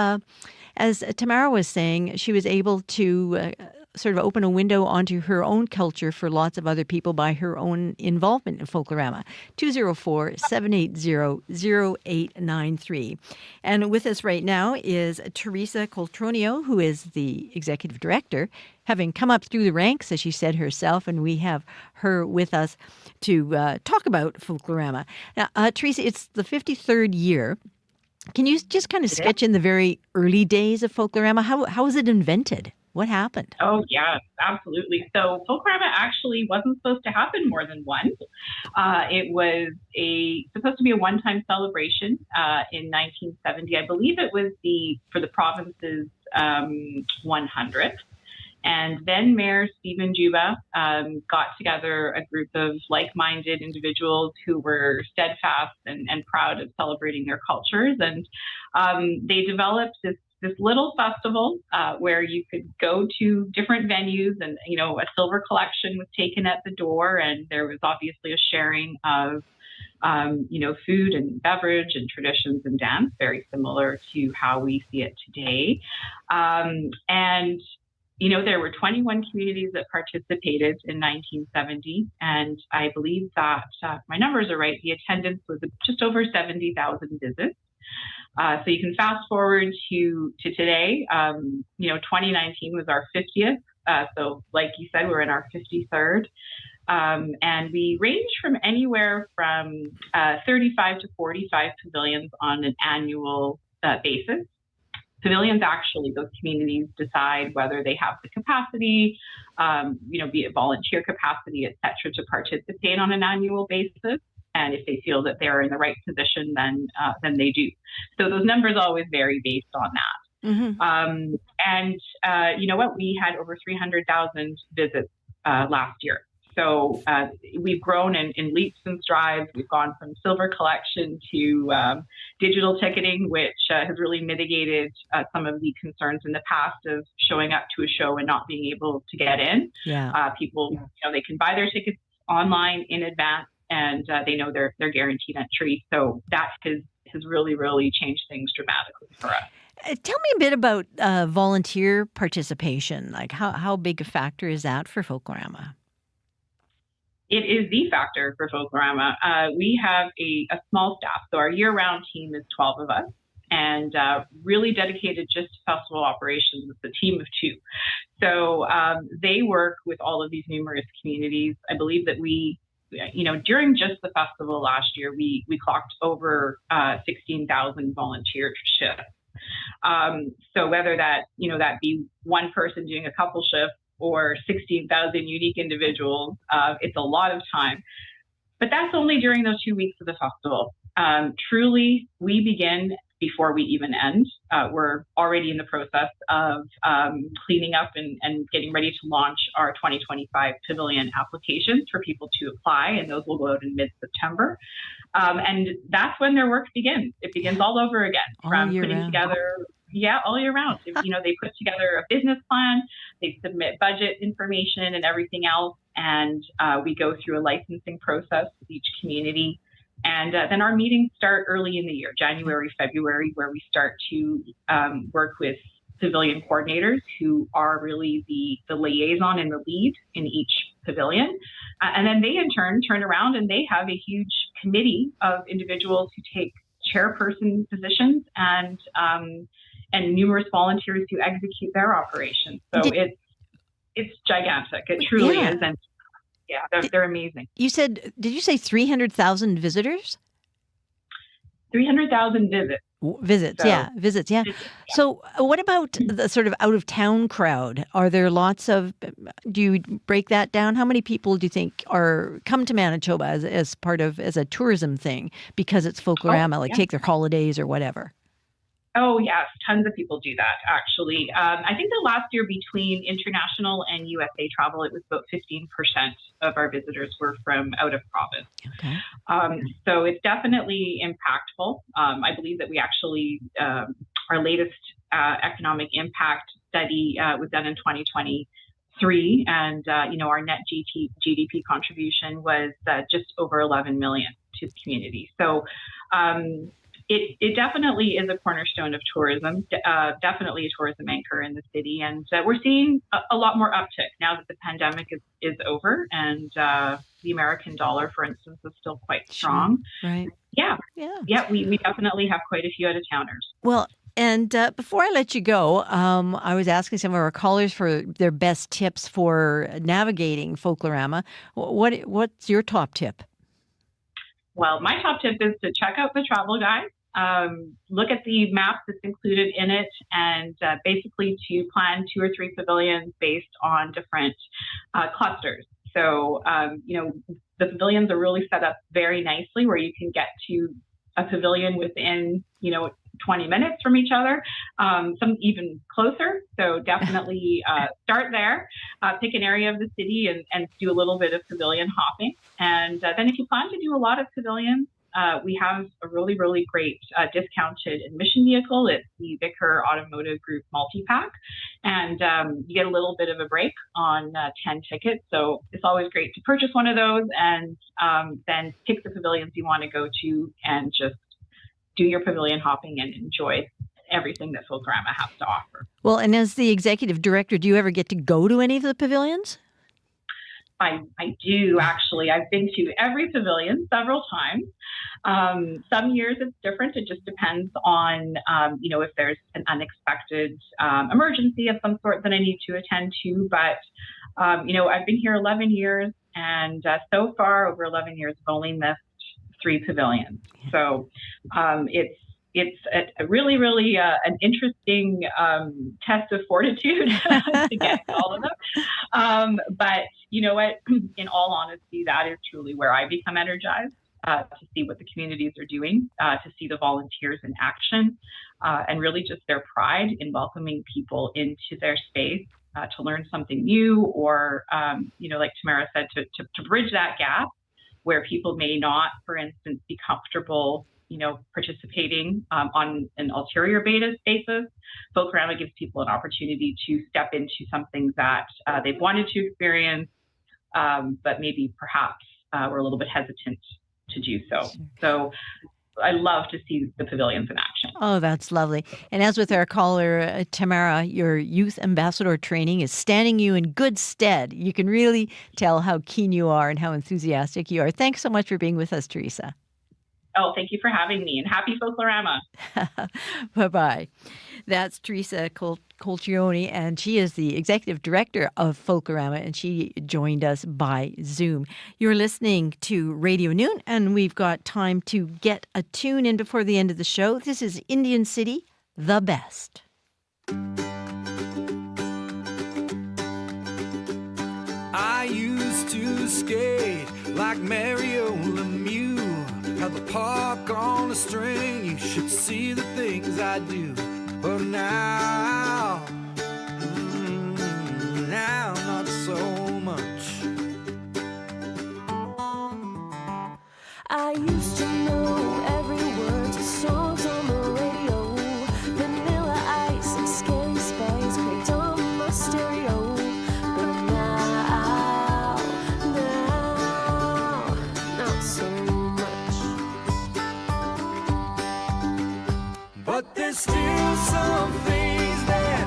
as Tamara was saying, she was able to sort of open a window onto her own culture for lots of other people by her own involvement in Folklorama. 204-780-0893. And with us right now is Teresa Coltronio, who is the executive director, having come up through the ranks, as she said herself, and we have her with us to talk about Folklorama. Now, Teresa, it's the 53rd year. Can you just kind of sketch in the very early days of Folklorama? How was it invented? What happened? Oh, yeah, absolutely. So Folklorama actually wasn't supposed to happen more than once. It was supposed to be a one-time celebration in 1970. I believe it was for the province's 100th. And then Mayor Stephen Juba got together a group of like-minded individuals who were steadfast and proud of celebrating their cultures. And they developed this little festival where you could go to different venues, and a silver collection was taken at the door, and there was obviously a sharing of food and beverage and traditions and dance, very similar to how we see it today. And there were 21 communities that participated in 1970, and I believe that my numbers are right. The attendance was just over 70,000 visits. So you can fast forward to today. 2019 was our 50th. So like you said, we're in our 53rd. And we range from anywhere from 35 to 45 pavilions on an annual basis. Pavilions, actually, those communities decide whether they have the capacity, be it volunteer capacity, et cetera, to participate on an annual basis. And if they feel that they're in the right position, then they do. So those numbers always vary based on that. Mm-hmm. You know what? We had over 300,000 visits last year. So we've grown in leaps and strides. We've gone from silver collection to digital ticketing, which has really mitigated some of the concerns in the past of showing up to a show and not being able to get in. Yeah. People, they can buy their tickets online in advance, and they know they're guaranteed entry. So that has really, really changed things dramatically for us. Tell me a bit about volunteer participation. Like how big a factor is that for Folklorama? It is the factor for Folklorama. We have a small staff. So our year-round team is 12 of us, and really dedicated just to festival operations. It's a team of 2. So they work with all of these numerous communities. I believe that we, during just the festival last year, we clocked over 16,000 volunteer shifts. So whether that be one person doing a couple shifts or 16,000 unique individuals, it's a lot of time. But that's only during those 2 weeks of the festival. Truly, we begin before we even end. We're already in the process of cleaning up and getting ready to launch our 2025 pavilion applications for people to apply, and those will go out in mid-September. And that's when their work begins. It begins all over again, from putting together, all year round. They put together a business plan, they submit budget information and everything else, and we go through a licensing process with each community. And then our meetings start early in the year, January, February, where we start to work with pavilion coordinators who are really the liaison and the lead in each pavilion. And then they in turn turn around and they have a huge committee of individuals who take chairperson positions and numerous volunteers who execute their operations. So it's gigantic. It truly is. And they're amazing. Did you say 300,000 visitors? 300,000 visits. Visits, yeah. So what about the sort of out-of-town crowd? Are there lots of, do you break that down? How many people do you think come to Manitoba as a tourism thing because it's Folklorama, take their holidays or whatever? Oh, yes. Tons of people do that, actually. I think the last year between international and USA travel, it was about 15% of our visitors were from out of province. Okay. So it's definitely impactful. I believe that we actually, our latest economic impact study was done in 2023, and our net GDP contribution was just over 11 million to the community. So it definitely is a cornerstone of tourism, definitely a tourism anchor in the city. And we're seeing a lot more uptick now that the pandemic is over, and the American dollar, for instance, is still quite strong. Right. Yeah, we definitely have quite a few out-of-towners. Well, and before I let you go, I was asking some of our callers for their best tips for navigating Folklorama. What's your top tip? Well, my top tip is to check out the travel guide. Look at the map that's included in it, and basically to plan 2 or 3 pavilions based on different clusters. So, the pavilions are really set up very nicely where you can get to a pavilion within, 20 minutes from each other, some even closer. So definitely start there, pick an area of the city and do a little bit of pavilion hopping. And then if you plan to do a lot of pavilions, we have a really, really great discounted admission vehicle. It's the Vicar Automotive Group Multi-Pack. And you get a little bit of a break on 10 tickets. So it's always great to purchase one of those and then pick the pavilions you want to go to and just do your pavilion hopping and enjoy everything that Folklorama has to offer. Well, and as the executive director, do you ever get to go to any of the pavilions? I do actually. I've been to every pavilion several times. Some years it's different. It just depends on, if there's an unexpected emergency of some sort that I need to attend to. But, I've been here 11 years, and so far over 11 years, I've only missed 3 pavilions. So it's a really, really an interesting test of fortitude to get to all of them. But you know what? In all honesty, that is truly where I become energized to see what the communities are doing, to see the volunteers in action, and really just their pride in welcoming people into their space to learn something new, or, like Tamara said, to bridge that gap where people may not, for instance, be comfortable participating on an ulterior basis. Folklorama gives people an opportunity to step into something that they've wanted to experience, but maybe perhaps were a little bit hesitant to do so. So I love to see the pavilions in action. Oh, that's lovely. And as with our caller, Tamara, your youth ambassador training is standing you in good stead. You can really tell how keen you are and how enthusiastic you are. Thanks so much for being with us, Teresa. Oh, thank you for having me, and happy Folklorama. Bye-bye. That's Teresa Colcioni, and she is the executive director of Folklorama, and she joined us by Zoom. You're listening to Radio Noon, and we've got time to get a tune in before the end of the show. This is Indian City, The Best. I used to skate like Mario Lemieux. Have the park on a string, you should see the things I do. But now not so much. I used to know every word to songs on the radio. Vanilla Ice and Scary Spice cranked on my stereo. But now, not so much. But there's still some things that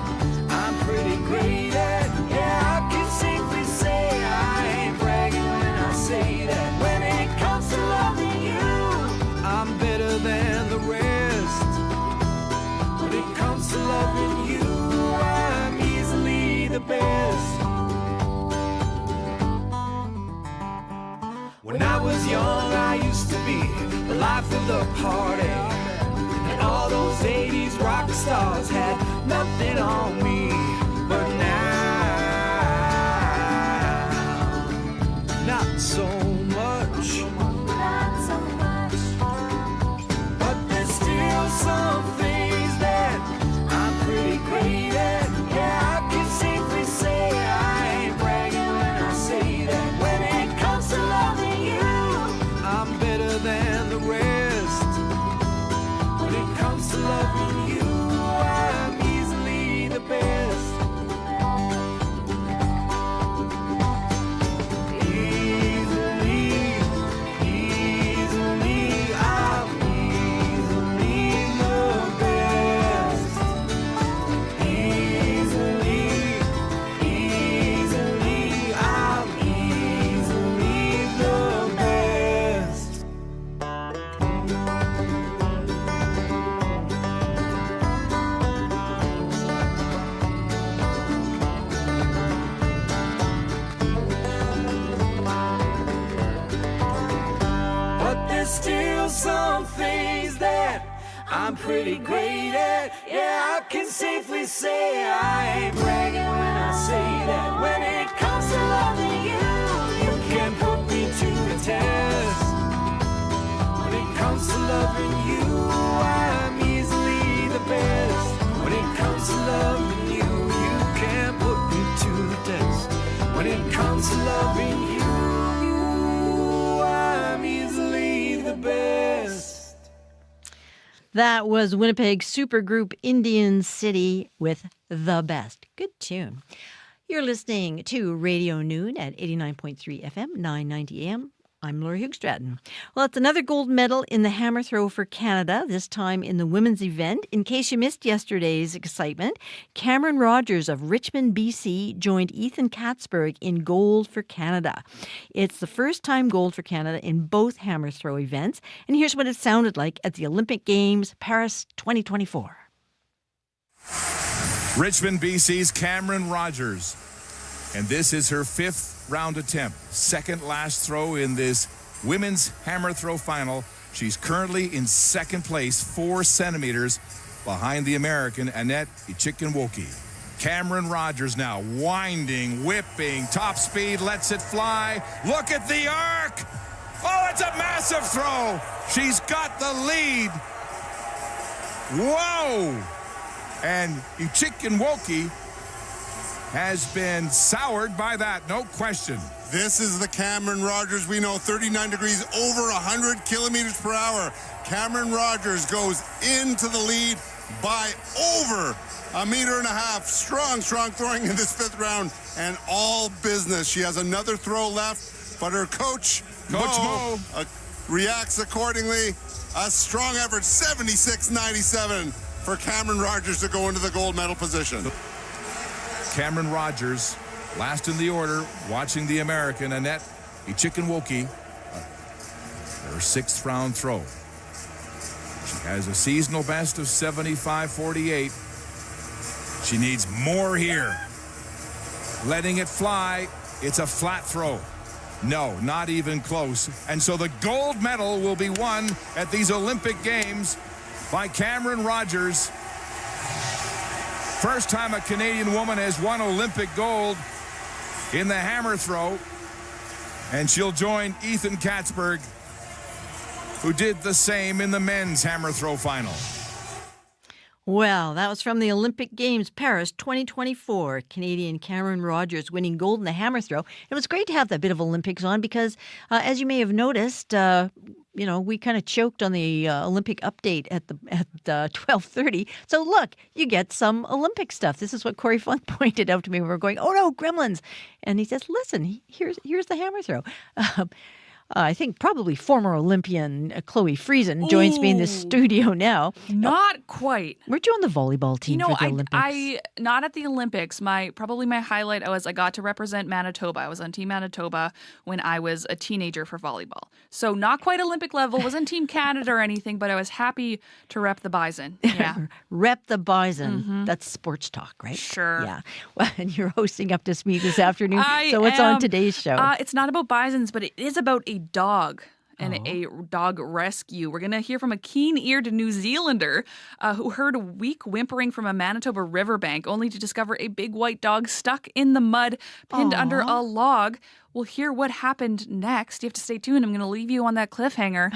I'm pretty great at. Yeah, I can safely say I ain't bragging when I say that. When it comes to loving you, I'm better than the rest. When it comes to loving you, I'm easily the best. When I was young, I used to be the life of the party. All those 80s rock stars had nothing on me. But now, not so much. Not so much. But there's still some things that I'm pretty great at. Yeah, I can safely say I ain't bragging when I say that. When it comes to loving you, I'm better than the rest. When it comes to loving you, I'm easily the best. Easily, I'm easily the best. Easily, I'm easily the best. But there's still some things that I'm pretty great at. Yeah, I can safely say I ain't bragging when I say that. When it comes to loving you, you can put me to the test. When it comes to loving you, I'm easily the best. When it comes to loving you, you can put me to the test. When it comes to loving you, I'm easily the best. That was Winnipeg supergroup Indian City with The Best. Good tune. You're listening to Radio Noon at 89.3 FM, 990 AM. I'm Laura Hugh-Stratton. Well, it's another gold medal in the hammer throw for Canada, this time in the women's event. In case you missed yesterday's excitement, Cameron Rogers of Richmond, BC, joined Ethan Katzberg in gold for Canada. It's the first time gold for Canada in both hammer throw events. And here's what it sounded like at the Olympic Games, Paris 2024. Richmond, BC's Cameron Rogers. And this is her 5th round attempt. Second last throw in this women's hammer throw final. She's currently in second place, 4 centimeters behind the American Annette Ichikenwoki. Cameron Rogers now winding, whipping, top speed, lets it fly. Look at the arc. Oh, it's a massive throw. She's got the lead. Whoa. And Ichikenwoki has been soured by that, no question. This is the Cameron Rogers we know, 39 degrees, over 100 kilometers per hour. Cameron Rogers goes into the lead by over 1.5 meters. Strong throwing in this 5th round, and all business. She has another throw left, but her coach Mo reacts accordingly. A strong effort, 76.97 for Cameron Rogers to go into the gold medal position. Cameron Rogers, last in the order, watching the American Annette Ichikenwoki, her 6th round throw. She has a seasonal best of 75.48. She needs more here. Letting it fly, it's a flat throw. No, not even close. And so the gold medal will be won at these Olympic Games by Cameron Rogers. First time a Canadian woman has won Olympic gold in the hammer throw. And she'll join Ethan Katzberg, who did the same in the men's hammer throw final. Well, that was from the Olympic Games, Paris 2024. Canadian Cameron Rogers winning gold in the hammer throw. It was great to have that bit of Olympics on because, as you may have noticed, we kind of choked on the Olympic update at 12:30. So look, you get some Olympic stuff. This is what Corey Funk pointed out to me when we were going, oh no, gremlins. And he says, listen, here's the hammer throw. I think probably former Olympian Chloe Friesen joins me in the studio now. Not quite. Weren't you on the volleyball team for the Olympics? I not at the Olympics. My highlight was I got to represent Manitoba. I was on Team Manitoba when I was a teenager for volleyball. So not quite Olympic level. Wasn't Team Canada or anything, but I was happy to rep the Bison. Yeah, rep the Bison. Mm-hmm. That's sports talk, right? Sure. Yeah. Well, and you're hosting Up to Speed this afternoon. So what's on today's show? It's not about bisons, but it is about a dog and a dog rescue. We're going to hear from a keen-eared New Zealander who heard a weak whimpering from a Manitoba riverbank only to discover a big white dog stuck in the mud, pinned under a log. We'll hear what happened next. You have to stay tuned. I'm going to leave you on that cliffhanger.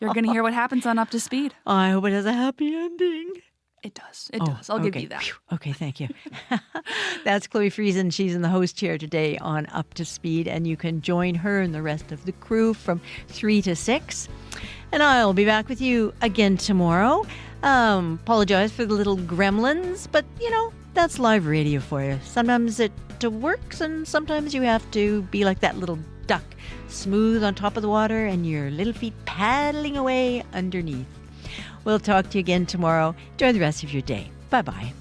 You're going to hear what happens on Up to Speed. I hope it has a happy ending. It does. It does. I'll give you that. Okay, thank you. That's Chloe Friesen. She's in the host chair today on Up to Speed, and you can join her and the rest of the crew from 3 to 6. And I'll be back with you again tomorrow. Apologize for the little gremlins, but, that's live radio for you. Sometimes it works, and sometimes you have to be like that little duck, smooth on top of the water and your little feet paddling away underneath. We'll talk to you again tomorrow. Enjoy the rest of your day. Bye-bye.